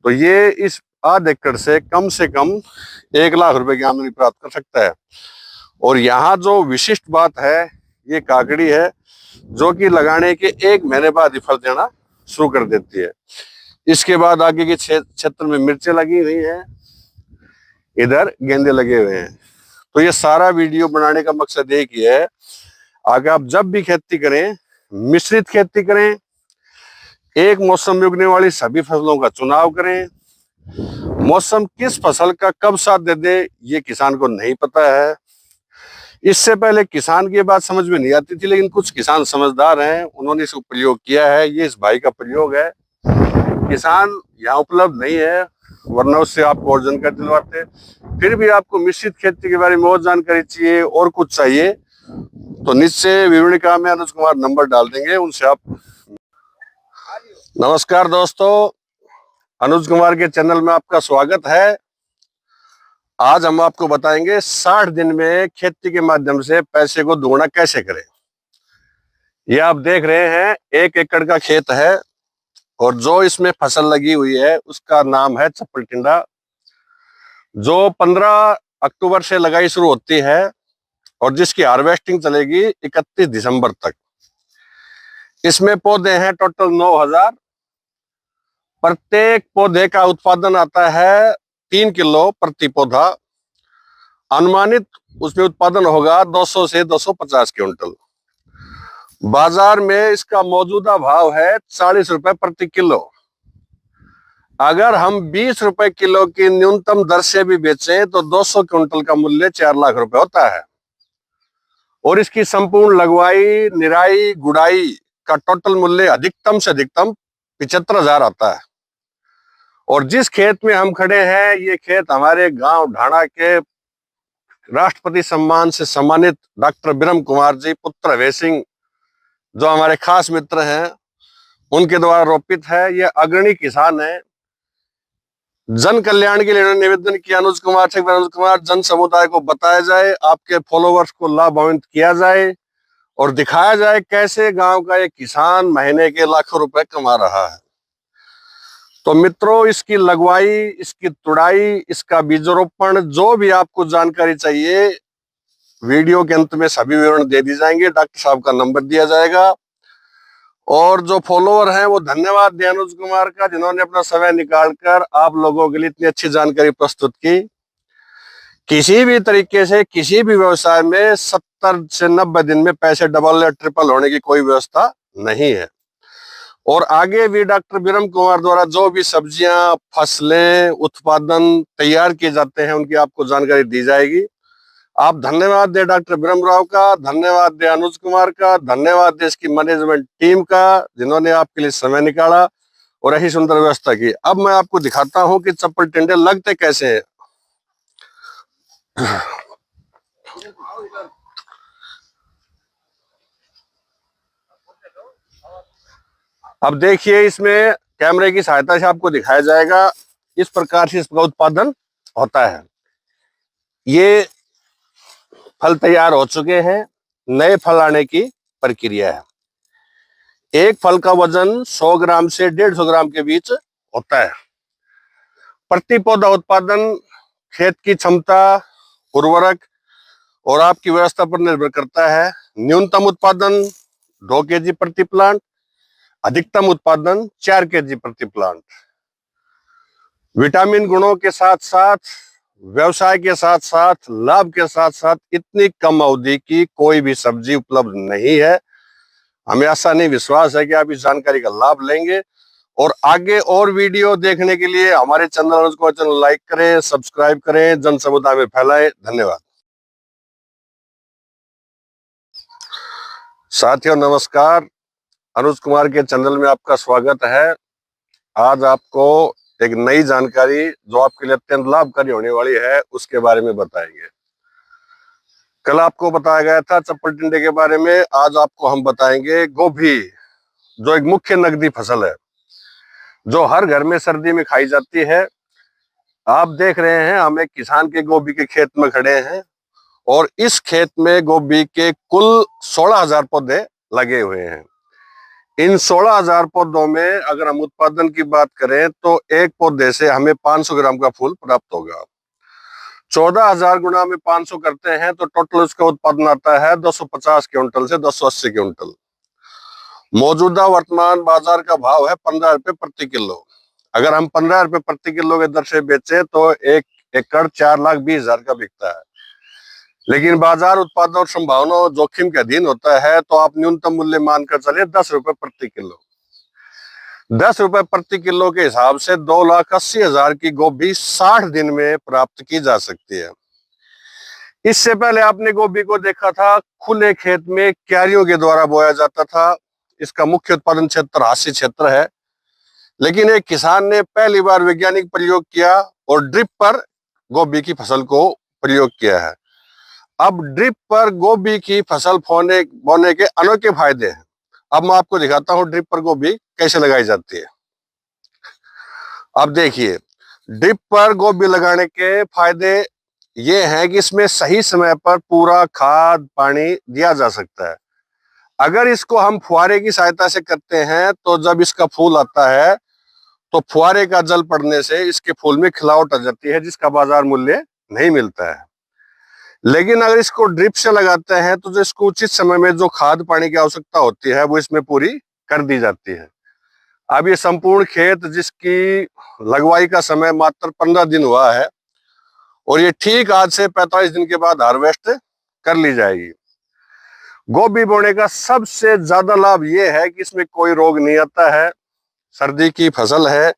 तो ये इस आध एकड़ से कम 1 लाख रुपए की आमदनी प्राप्त कर सकता है। और यहाँ जो विशिष्ट बात है, ये काकड़ी है जो कि लगाने के 1 महीने बाद ही फल देना शुरू कर देती है। इसके बाद आगे के क्षेत्र में मिर्चें लगी हुई हैं, इधर गेंदे लगे हुए हैं। तो ये सारा वीडियो बनाने का मकसद एक ही है, आगे आप जब भी खेती करें, मिश्रित खेती करें, एक मौसम में उगने वाली सभी फसलों का चुनाव करें। मौसम किस फसल का कब साथ दे दे ये किसान को नहीं पता है। इससे पहले किसान की बात समझ में नहीं आती थी, लेकिन कुछ किसान समझदार हैं, उन्होंने इसको प्रयोग किया है। ये इस भाई का प्रयोग है। किसान यहाँ उपलब्ध नहीं है, वरना उससे आपको और जानकारी दिलवाते। फिर भी आपको मिश्रित खेती के बारे में और जानकारी चाहिए और कुछ चाहिए, तो नीचे विवरणिका में अनुज कुमार नंबर डाल देंगे, उनसे आप। नमस्कार दोस्तों, अनुज कुमार के चैनल में आपका स्वागत है। आज हम आपको बताएंगे 60 दिन में खेती के माध्यम से पैसे को दोगुना कैसे करें। ये आप देख रहे हैं 1 एकड़ का खेत है, और जो इसमें फसल लगी हुई है उसका नाम है चप्पल टिंडा, जो 15 अक्टूबर से लगाई शुरू होती है और जिसकी हार्वेस्टिंग चलेगी 31 दिसंबर तक। इसमें पौधे हैं टोटल 9000। प्रत्येक पौधे का उत्पादन आता है 3 किलो प्रति पौधा। अनुमानित उसमें उत्पादन होगा 200 से 250 क्विंटल। बाजार में इसका मौजूदा भाव है 40 रुपए प्रति किलो। अगर हम 20 रुपए किलो की न्यूनतम दर से भी बेचें तो 200 क्विंटल का मूल्य 4 लाख रुपए होता है। और इसकी संपूर्ण लगवाई, निराई, गुड़ाई का टोटल मूल्य अधिकतम से अधिकतम 75,000 आता है। और जिस खेत में हम खड़े हैं, ये खेत हमारे गांव ढाणा के राष्ट्रपति सम्मान से सम्मानित डॉक्टर बिरम कुमार जी पुत्र अभय सिंह, जो हमारे खास मित्र हैं, उनके द्वारा रोपित है। ये अग्रणी किसान है। जन कल्याण के लिए इन्होंने निवेदन किया अनुज कुमार से, अनुज कुमार जन समुदाय को बताया जाए, आपके फॉलोवर्स को लाभान्वित किया जाए और दिखाया जाए कैसे गांव का एक किसान महीने के लाखों रुपए कमा रहा है। तो मित्रों, इसकी लगवाई, इसकी तुड़ाई, इसका बीजरोपण, जो भी आपको जानकारी चाहिए, वीडियो के अंत में सभी विवरण दे दी जाएंगे। डॉक्टर साहब का नंबर दिया जाएगा। और जो फॉलोवर हैं वो धन्यवाद दें अनुज कुमार का, जिन्होंने अपना समय निकालकर आप लोगों के लिए इतनी अच्छी जानकारी प्रस्तुत की। किसी भी तरीके से किसी भी व्यवसाय में 70 से 90 दिन में पैसे डबल या ट्रिपल होने की कोई व्यवस्था नहीं है। और आगे भी डॉक्टर बिरम कुमार द्वारा जो भी सब्जियां, फसलें, उत्पादन तैयार किए जाते हैं, उनकी आपको जानकारी दी जाएगी। आप धन्यवाद दे डॉक्टर ब्रह्म राव का, धन्यवाद दे अनुज कुमार का, धन्यवाद दे इसकी मैनेजमेंट टीम का, जिन्होंने आपके लिए समय निकाला और ऐसी सुंदर व्यवस्था की। अब मैं आपको दिखाता हूं कि चप्पल टिंडे लगते कैसे हैं। अब देखिए, इसमें कैमरे की सहायता से आपको दिखाया जाएगा, इस प्रकार से इसका उत्पादन होता है। ये फल तैयार हो चुके हैं, नए फल आने की प्रक्रिया है। एक फल का वजन 100 ग्राम से 150 ग्राम के बीच होता है। प्रति पौधा उत्पादन खेत की क्षमता, उर्वरक और आपकी व्यवस्था पर निर्भर करता है। न्यूनतम उत्पादन 2 kg प्रति प्लांट, अधिकतम उत्पादन 4 kg प्रति प्लांट। विटामिन गुणों के साथ साथ, व्यवसाय के साथ साथ, लाभ के साथ साथ इतनी कम अवधि की कोई भी सब्जी उपलब्ध नहीं है। हमें ऐसा नहीं विश्वास है कि आप इस जानकारी का लाभ लेंगे। और आगे और वीडियो देखने के लिए हमारे चैनल लाइक करें, सब्सक्राइब करें, जन समुदाय में फैलाएं। धन्यवाद। साथियों नमस्कार, अनुज कुमार के चैनल में आपका स्वागत है। आज आपको एक नई जानकारी जो आपके लिए अत्यंत लाभकारी होने वाली है उसके बारे में बताएंगे। कल आपको बताया गया था चप्पल टिंडे के बारे में, आज आपको हम बताएंगे गोभी, जो एक मुख्य नकदी फसल है जो हर घर में सर्दी में खाई जाती है। आप देख रहे हैं, हम एक किसान के गोभी के खेत में खड़े हैं और इस खेत में गोभी के कुल 16,000 पौधे लगे हुए हैं। इन 16,000 पौधों में अगर हम उत्पादन की बात करें तो एक पौधे से हमें 500 ग्राम का फूल प्राप्त होगा। 14,000 गुना में 500 करते हैं तो टोटल उसका उत्पादन आता है 250 क्विंटल से 280 क्विंटल। मौजूदा वर्तमान बाजार का भाव है 15 रुपए प्रति किलो। अगर हम 15 रुपए प्रति किलो के दर से बेचे तो 1 एकड़ 4,20,000 का बिकता है। लेकिन बाजार उत्पादन और संभावना और जोखिम के अधीन होता है तो आप न्यूनतम मूल्य मानकर चले 10 रुपए प्रति किलो। 10 रुपए प्रति किलो के हिसाब से 2,80,000 की गोभी 60 दिन में प्राप्त की जा सकती है। इससे पहले आपने गोभी को देखा था खुले खेत में क्यारियों के द्वारा बोया जाता था। इसका मुख्य उत्पादन क्षेत्र हास्य क्षेत्र है, लेकिन एक किसान ने पहली बार वैज्ञानिक प्रयोग किया और ड्रिप पर गोभी की फसल को प्रयोग किया है। अब ड्रिप पर गोभी की फसल बोने के अनोखे फायदे हैं। अब मैं आपको दिखाता हूं ड्रिप पर गोभी कैसे लगाई जाती है। अब देखिए, ड्रिप पर गोभी लगाने के फायदे ये हैं कि इसमें सही समय पर पूरा खाद पानी दिया जा सकता है। अगर इसको हम फुहारे की सहायता से करते हैं तो जब इसका फूल आता है तो फुहारे का जल पड़ने से इसके फूल में खिलावट आ जाती है, जिसका बाजार मूल्य नहीं मिलता है। लेकिन अगर इसको ड्रिप से लगाते हैं तो जो इसको उचित समय में जो खाद पानी की आवश्यकता होती है वो इसमें पूरी कर दी जाती है। अब ये संपूर्ण खेत जिसकी लगवाई का समय मात्र 15 दिन हुआ है और ये ठीक आज से 45 दिन के बाद हार्वेस्ट कर ली जाएगी। गोभी बोने का सबसे ज्यादा लाभ ये है कि इसमें कोई रोग नहीं आता है। सर्दी की फसल है,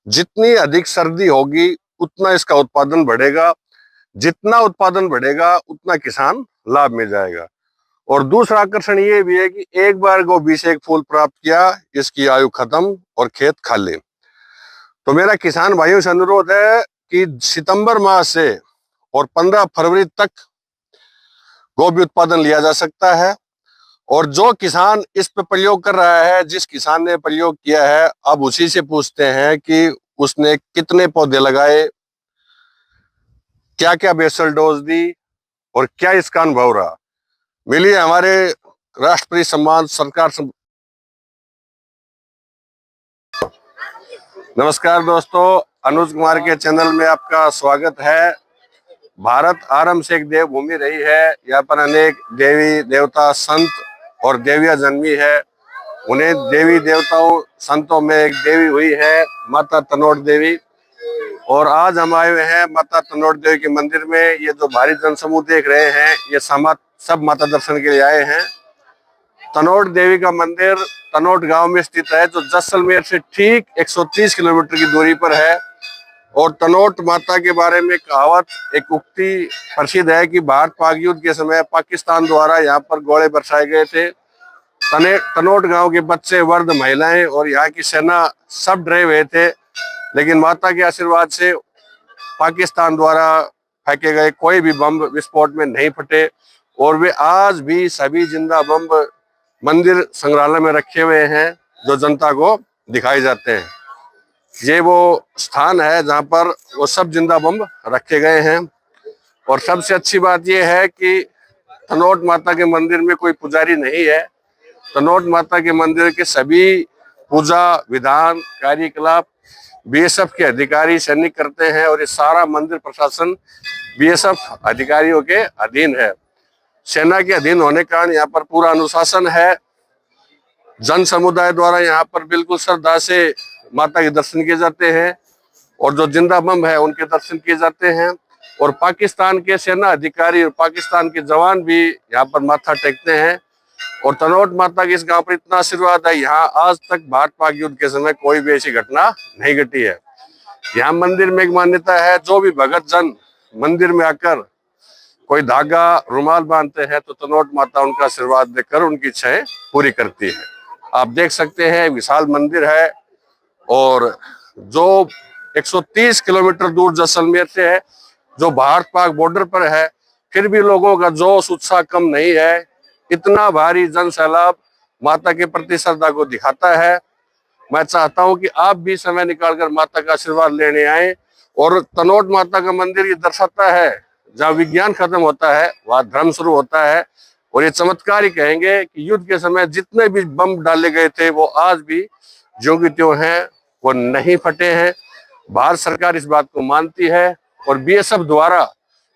जितनी अधिक सर्दी होगी उतना इसका उत्पादन बढ़ेगा, जितना उत्पादन बढ़ेगा उतना किसान लाभ में जाएगा। और दूसरा आकर्षण ये भी है कि एक बार गोभी से एक फूल प्राप्त किया, इसकी आयु खत्म और खेत खाली। तो मेरा किसान भाइयों से अनुरोध है कि सितंबर माह से और 15 फरवरी तक गोभी उत्पादन लिया जा सकता है। और जो किसान इस पे प्रयोग कर रहा है, जिस किसान ने प्रयोग किया है, अब उसी से पूछते हैं कि उसने कितने पौधे लगाए, क्या क्या बेसल डोज दी और क्या इसका अनुभव रहा। मिलिए हमारे राष्ट्रपति सम्मान सरकार नमस्कार दोस्तों, अनुज कुमार के चैनल में आपका स्वागत है। भारत आरंभ से एक देवभूमि रही है। यहाँ पर अनेक देवी देवता संत और देवियां जन्मी है। उन्हें देवी देवताओं संतों में एक देवी हुई है माता तनोट देवी। और आज हम आए हुए हैं माता तनोट देवी के मंदिर में। ये जो भारी जनसमूह देख रहे हैं ये सब माता दर्शन के लिए आए हैं। तनोट देवी का मंदिर तनोट गांव में स्थित है, जो जैसलमेर से ठीक 130 किलोमीटर की दूरी पर है। और तनोट माता के बारे में कहावत, एक उक्ति प्रसिद्ध है कि भारत पाक युद्ध के समय पाकिस्तान द्वारा यहाँ पर गोले बरसाए गए थे। तनोट गांव के बच्चे, वर्ध, महिलाएं और यहाँ की सेना सब डरे हुए थे, लेकिन माता के आशीर्वाद से पाकिस्तान द्वारा फेंके गए कोई भी बम विस्फोट में नहीं फटे और वे आज भी सभी जिंदा बम मंदिर संग्रहालय में रखे हुए हैं जो जनता को दिखाए जाते हैं। ये वो स्थान है जहाँ पर वो सब जिंदा बम रखे गए हैं। और सबसे अच्छी बात यह है कि तनोट माता के मंदिर में कोई पुजारी नहीं है। तनोट माता के मंदिर के सभी पूजा विधान कार्यकलाप बीएसएफ के अधिकारी सैनिक करते हैं और ये सारा मंदिर प्रशासन बीएसएफ अधिकारियों के अधीन है। सेना के अधीन होने के कारण यहाँ पर पूरा अनुशासन है। जन समुदाय द्वारा यहाँ पर बिल्कुल श्रद्धा से माता के दर्शन किए जाते हैं और जो जिंदा बम है उनके दर्शन किए जाते हैं। और पाकिस्तान के सेना अधिकारी और पाकिस्तान के जवान भी यहाँ पर माथा टेकते हैं। और तनोट माता के इस गांव पर इतना आशीर्वाद है, यहाँ आज तक भारत पाक युद्ध के समय कोई भी ऐसी घटना नहीं घटी है। यहाँ मंदिर में एक मान्यता है, जो भी भगत जन मंदिर में आकर कोई धागा रुमाल बांधते हैं तो तनोट माता उनका आशीर्वाद देकर उनकी इच्छाएं पूरी करती है। आप देख सकते हैं विशाल मंदिर है और जो 130 किलोमीटर दूर जैसलमेर से है, जो भारत पाक बॉर्डर पर है, फिर भी लोगों का जोश उत्साह कम नहीं है। इतना भारी जन सैलाब माता के प्रति श्रद्धा को दिखाता है। मैं चाहता हूं कि आप भी समय निकालकर माता का आशीर्वाद लेने आए। और तनोट माता का मंदिर ये दर्शाता है, जहाँ विज्ञान खत्म होता है वहाँ धर्म शुरू होता है। और ये चमत्कार ही कहेंगे कि युद्ध के समय जितने भी बम डाले गए थे वो आज भी ज्यों की त्यों हैं, वो नहीं फटे हैं। भारत सरकार इस बात को मानती है और बीएसएफ द्वारा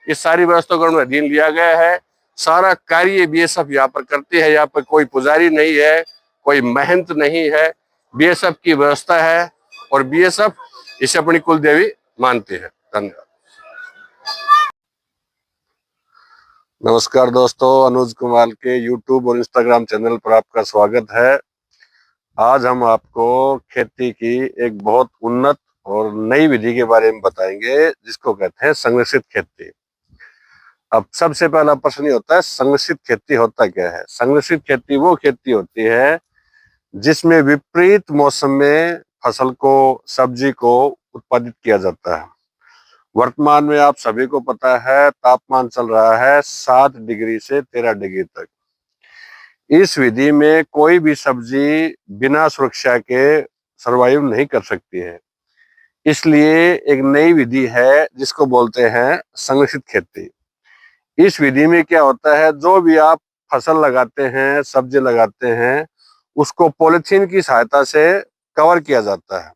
इस सारी व्यवस्था को अधीन लिया गया है। सारा कार्य बीएसएफ यहाँ पर करती है। यहाँ पर कोई पुजारी नहीं है, कोई महंत नहीं है, बीएसएफ की व्यवस्था है और बीएसएफ इसे अपनी कुल देवी मानती है। धन्यवाद। नमस्कार दोस्तों, अनुज कुमार के यूट्यूब और इंस्टाग्राम चैनल पर आपका स्वागत है। आज हम आपको खेती की एक बहुत उन्नत और नई विधि के बारे में बताएंगे जिसको कहते हैं संरक्षित खेती। अब सबसे पहला प्रश्न ये होता है, संरक्षित खेती होता क्या है? संरक्षित खेती वो खेती होती है जिसमें विपरीत मौसम में फसल को, सब्जी को उत्पादित किया जाता है। वर्तमान में आप सभी को पता है तापमान चल रहा है 7 डिग्री से 13 डिग्री तक। इस विधि में कोई भी सब्जी बिना सुरक्षा के सर्वाइव नहीं कर सकती है। इसलिए एक नई विधि है जिसको बोलते हैं संरक्षित खेती। इस विधि में क्या होता है, जो भी आप फसल लगाते हैं, सब्जी लगाते हैं, उसको पॉलिथीन की सहायता से कवर किया जाता है।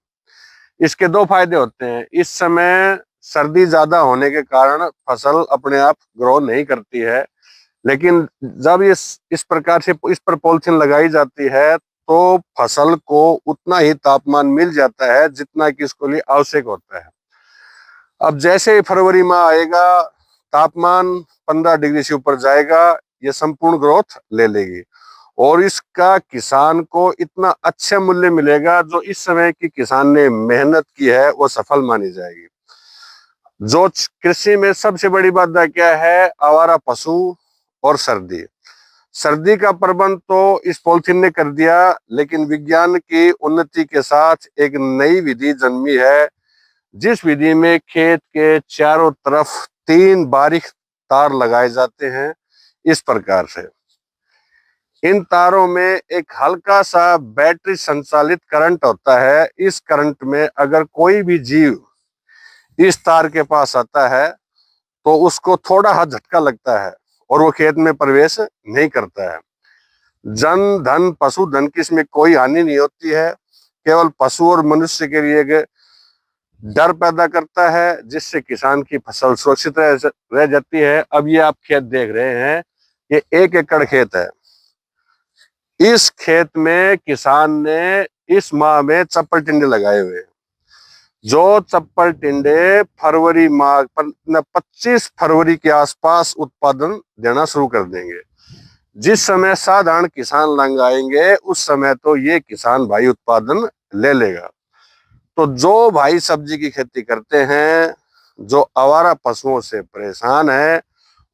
इसके दो फायदे होते हैं। इस समय सर्दी ज्यादा होने के कारण फसल अपने आप ग्रो नहीं करती है, लेकिन जब इस प्रकार से इस पर पॉलिथीन लगाई जाती है तो फसल को उतना ही तापमान मिल जाता है जितना कि इसके लिए आवश्यक होता है। अब जैसे ही फरवरी माह आएगा, तापमान 15 डिग्री से ऊपर जाएगा, ये संपूर्ण ग्रोथ ले लेगी और इसका किसान को इतना अच्छा मूल्य मिलेगा जो इस समय की किसान ने मेहनत की है वो सफल मानी जाएगी। जो कृषि में सबसे बड़ी बाधा क्या है, आवारा पशु और सर्दी। सर्दी का प्रबंध तो इस पॉलिथीन ने कर दिया, लेकिन विज्ञान की उन्नति के साथ एक नई विधि जन्मी है जिस विधि में खेत के चारों तरफ 3 बारीक तार लगाए जाते हैं। इस प्रकार से इन तारों में एक हल्का सा बैटरी संचालित करंट होता है। इस करंट में अगर कोई भी जीव इस तार के पास आता है तो उसको थोड़ा सा झटका लगता है और वो खेत में प्रवेश नहीं करता है। जन धन पशु धन की इसमें कोई हानि नहीं होती है, केवल पशु और मनुष्य के लिए एक डर पैदा करता है जिससे किसान की फसल सुरक्षित रह जाती है। अब ये आप खेत देख रहे हैं, ये 1 एकड़ खेत है। इस खेत में किसान ने इस माह में चप्पल टिंडे लगाए हुए हैं। जो चप्पल टिंडे फरवरी माह 25 फरवरी के आसपास उत्पादन देना शुरू कर देंगे। जिस समय साधारण किसान लंग आएंगे उस समय तो ये किसान भाई उत्पादन ले लेगा। तो जो भाई सब्जी की खेती करते हैं, जो आवारा पशुओं से परेशान है,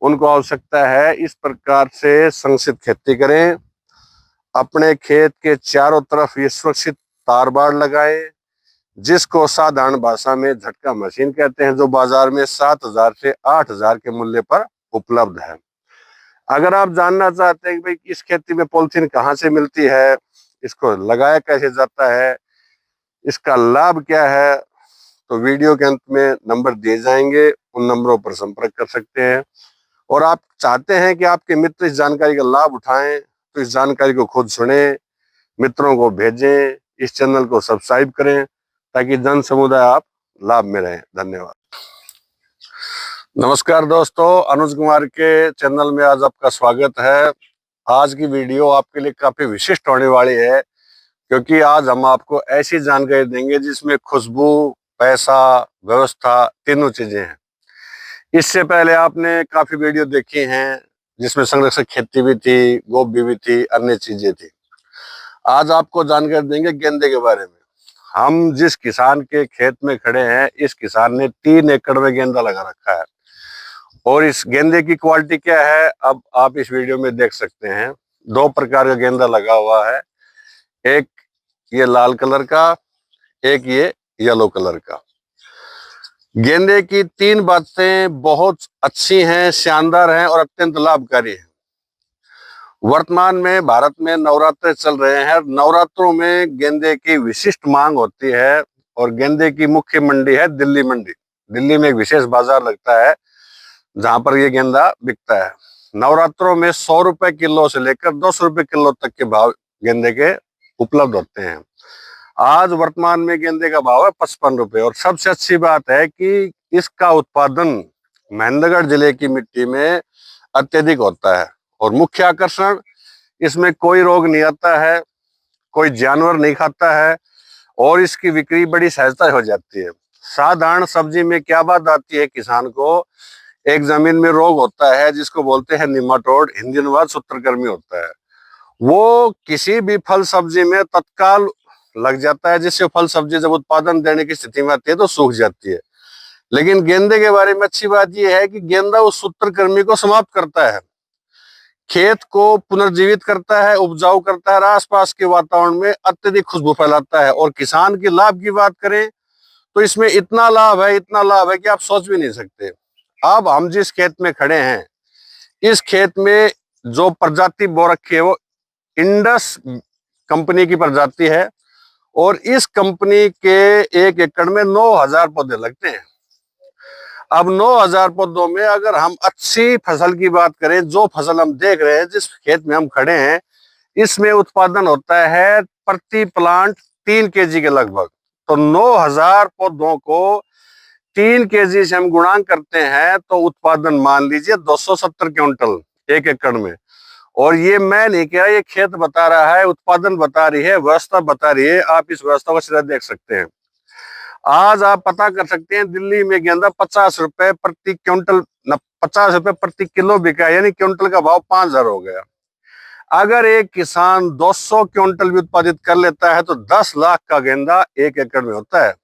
उनको आवश्यकता है इस प्रकार से संरक्षित खेती करें। अपने खेत के चारों तरफ ये सुरक्षित तार बाड़ लगाएं, जिसको साधारण भाषा में झटका मशीन कहते हैं, जो बाजार में 7,000 से 8,000 के मूल्य पर उपलब्ध है। अगर आप जानना चाहते हैं कि भाई इस खेती में पॉलिथीन कहाँ से मिलती है, इसको लगाया कैसे जाता है, इसका लाभ क्या है, तो वीडियो के अंत में नंबर दिए जाएंगे, उन नंबरों पर संपर्क कर सकते हैं। और आप चाहते हैं कि आपके मित्र इस जानकारी का लाभ उठाएं, तो इस जानकारी को खुद सुने, मित्रों को भेजें, इस चैनल को सब्सक्राइब करें, ताकि जन समुदाय आप लाभ में रहें। धन्यवाद। नमस्कार दोस्तों, अनुज कुमार के चैनल में आज आपका स्वागत है। आज की वीडियो आपके लिए काफी विशिष्ट होने वाली है, क्योंकि आज हम आपको ऐसी जानकारी देंगे जिसमें खुशबू, पैसा, व्यवस्था तीनों चीजें हैं। इससे पहले आपने काफी वीडियो देखी हैं जिसमें संरक्षक खेती भी थी, गोभी भी थी, अन्य चीजें थी। आज आपको जानकारी देंगे गेंदे के बारे में। हम जिस किसान के खेत में खड़े हैं, इस किसान ने 3 एकड़ में गेंदा लगा रखा है। और इस गेंदे की क्वालिटी क्या है, अब आप इस वीडियो में देख सकते हैं। 2 प्रकार का गेंदा लगा हुआ है, एक ये लाल कलर का, एक ये येलो कलर का। गेंदे की 3 बातें बहुत अच्छी हैं, शानदार हैं और अत्यंत लाभकारी हैं। वर्तमान में भारत में नवरात्र चल रहे हैं। नवरात्रों में गेंदे की विशिष्ट मांग होती है और गेंदे की मुख्य मंडी है दिल्ली मंडी। दिल्ली में एक विशेष बाजार लगता है जहां पर ये गेंदा बिकता है। नवरात्रों में 100 रुपए किलो से लेकर 200 रुपए किलो तक के भाव गेंदे के उपलब्ध होते हैं। आज वर्तमान में गेंदे का भाव है 55 रुपए। और सबसे अच्छी बात है कि इसका उत्पादन महेंद्रगढ़ जिले की मिट्टी में अत्यधिक होता है। और मुख्य आकर्षण, इसमें कोई रोग नहीं आता है, कोई जानवर नहीं खाता है और इसकी बिक्री बड़ी सहजता हो जाती है। साधारण सब्जी में क्या बात आती है किसान को, एक जमीन में रोग होता है जिसको बोलते हैं निमाटोड, हिंदी अनुवाद सूत्रकृमि होता है। वो किसी भी फल सब्जी में तत्काल लग जाता है, जिससे फल सब्जी जब उत्पादन देने की स्थिति में आती है तो सूख जाती है। लेकिन गेंदे के बारे में अच्छी बात यह है कि गेंदा उस सूत्रकृमि को समाप्त करता है, खेत को पुनर्जीवित करता है, उपजाऊ करता है, आसपास के वातावरण में अत्यधिक खुशबू फैलाता है। और किसान के लाभ की बात करें तो इसमें इतना लाभ है कि आप सोच भी नहीं सकते। अब हम जिस खेत में खड़े हैं, इस खेत में जो प्रजाति बो रखी है वो इंडस कंपनी की प्रजाति है। और इस कंपनी के 1 एकड़ में 9,000 पौधे लगते हैं। अब 9,000 पौधों में अगर हम अच्छी फसल की बात करें, जो फसल हम देख रहे हैं, जिस खेत में हम खड़े हैं, इसमें उत्पादन होता है प्रति प्लांट 3 केजी के लगभग। तो 9,000 पौधों को 3 केजी से हम गुणा करते हैं तो उत्पादन मान लीजिए 270 क्विंटल 1 एकड़ में। और ये मैं नहीं कह रहा, ये खेत बता रहा है, उत्पादन बता रही है, व्यवस्था बता रही है। आप इस व्यवस्था को सीधा देख सकते हैं। आज आप पता कर सकते हैं, दिल्ली में गेंदा 50 रुपए प्रति क्विंटल, 50 रुपए प्रति किलो बिका, यानी क्विंटल का भाव 5,000 हो गया। अगर एक किसान 200 क्विंटल भी उत्पादित कर लेता है तो 10 लाख का गेंदा 1 एकड़ में होता है।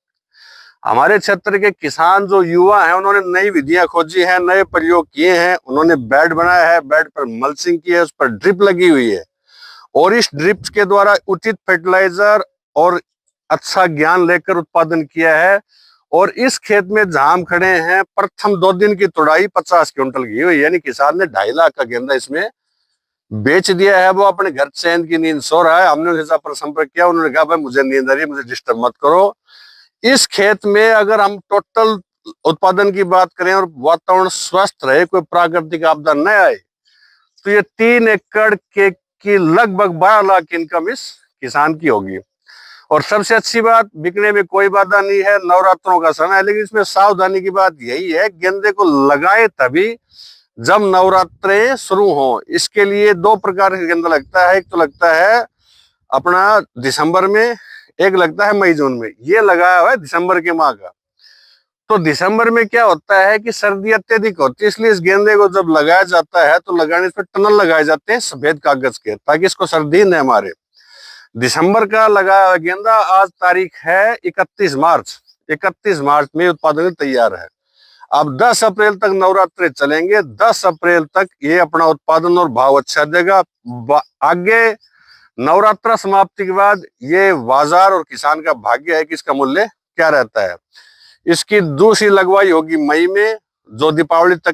हमारे क्षेत्र के किसान जो युवा हैं, उन्होंने नई विधियां खोजी हैं, नए प्रयोग किए हैं। उन्होंने बेड बनाया है, बेड पर मल्चिंग की है, उस पर ड्रिप लगी हुई है और इस ड्रिप के द्वारा उचित फर्टिलाइजर और अच्छा ज्ञान लेकर उत्पादन किया है। और इस खेत में जहां हम खड़े हैं, प्रथम 2 दिन की तुड़ाई 50 क्विंटल की हुई, यानी किसान ने 2.5 लाख का गेंदा इसमें बेच दिया है। वो अपने घर चैन की नींद सो रहा है। हमने उनसे पर संपर्क किया, उन्होंने कहा भाई मुझे नींद आ रही है, मुझे डिस्टर्ब मत करो। इस खेत में अगर हम टोटल उत्पादन की बात करें और वातावरण स्वस्थ रहे, कोई प्राकृतिक आपदा न आए, तो ये 3 एकड़ के की लगभग 12 लाख इनकम इस किसान की होगी। और सबसे अच्छी बात, बिकने में कोई बाधा नहीं है, नवरात्रों का समय है। लेकिन इसमें सावधानी की बात यही है, गेंदे को लगाए तभी जब नवरात्रें शुरू हो। इसके लिए 2 प्रकार का गेंदा लगता है। एक तो लगता है अपना दिसंबर में, एक लगता है मई जून में। ये लगाया हुआ है दिसंबर के माह का। तो दिसंबर में क्या होता है कि सर्दी अत्यधिक होती है, इसलिए इस गेंदे को जब लगाया जाता है तो लगाने पर टनल लगाए जाते हैं सफेद कागज के, ताकि इसको सर्दी न मारे। दिसंबर का लगाया हुआ गेंदा आज तारीख है 31 मार्च। 31 मार्च में उत्पादन तैयार है। अब 10 अप्रैल तक नवरात्रे चलेंगे। 10 अप्रैल तक ये अपना उत्पादन और भाव अच्छा देगा। आगे नवरात्रा समाप्ति के बाद ये बाजार और किसान का भाग्य है कि इसका मूल्य क्या रहता है। इसकी दूसरी लगवाई होगी मई में, जो दीपावली तक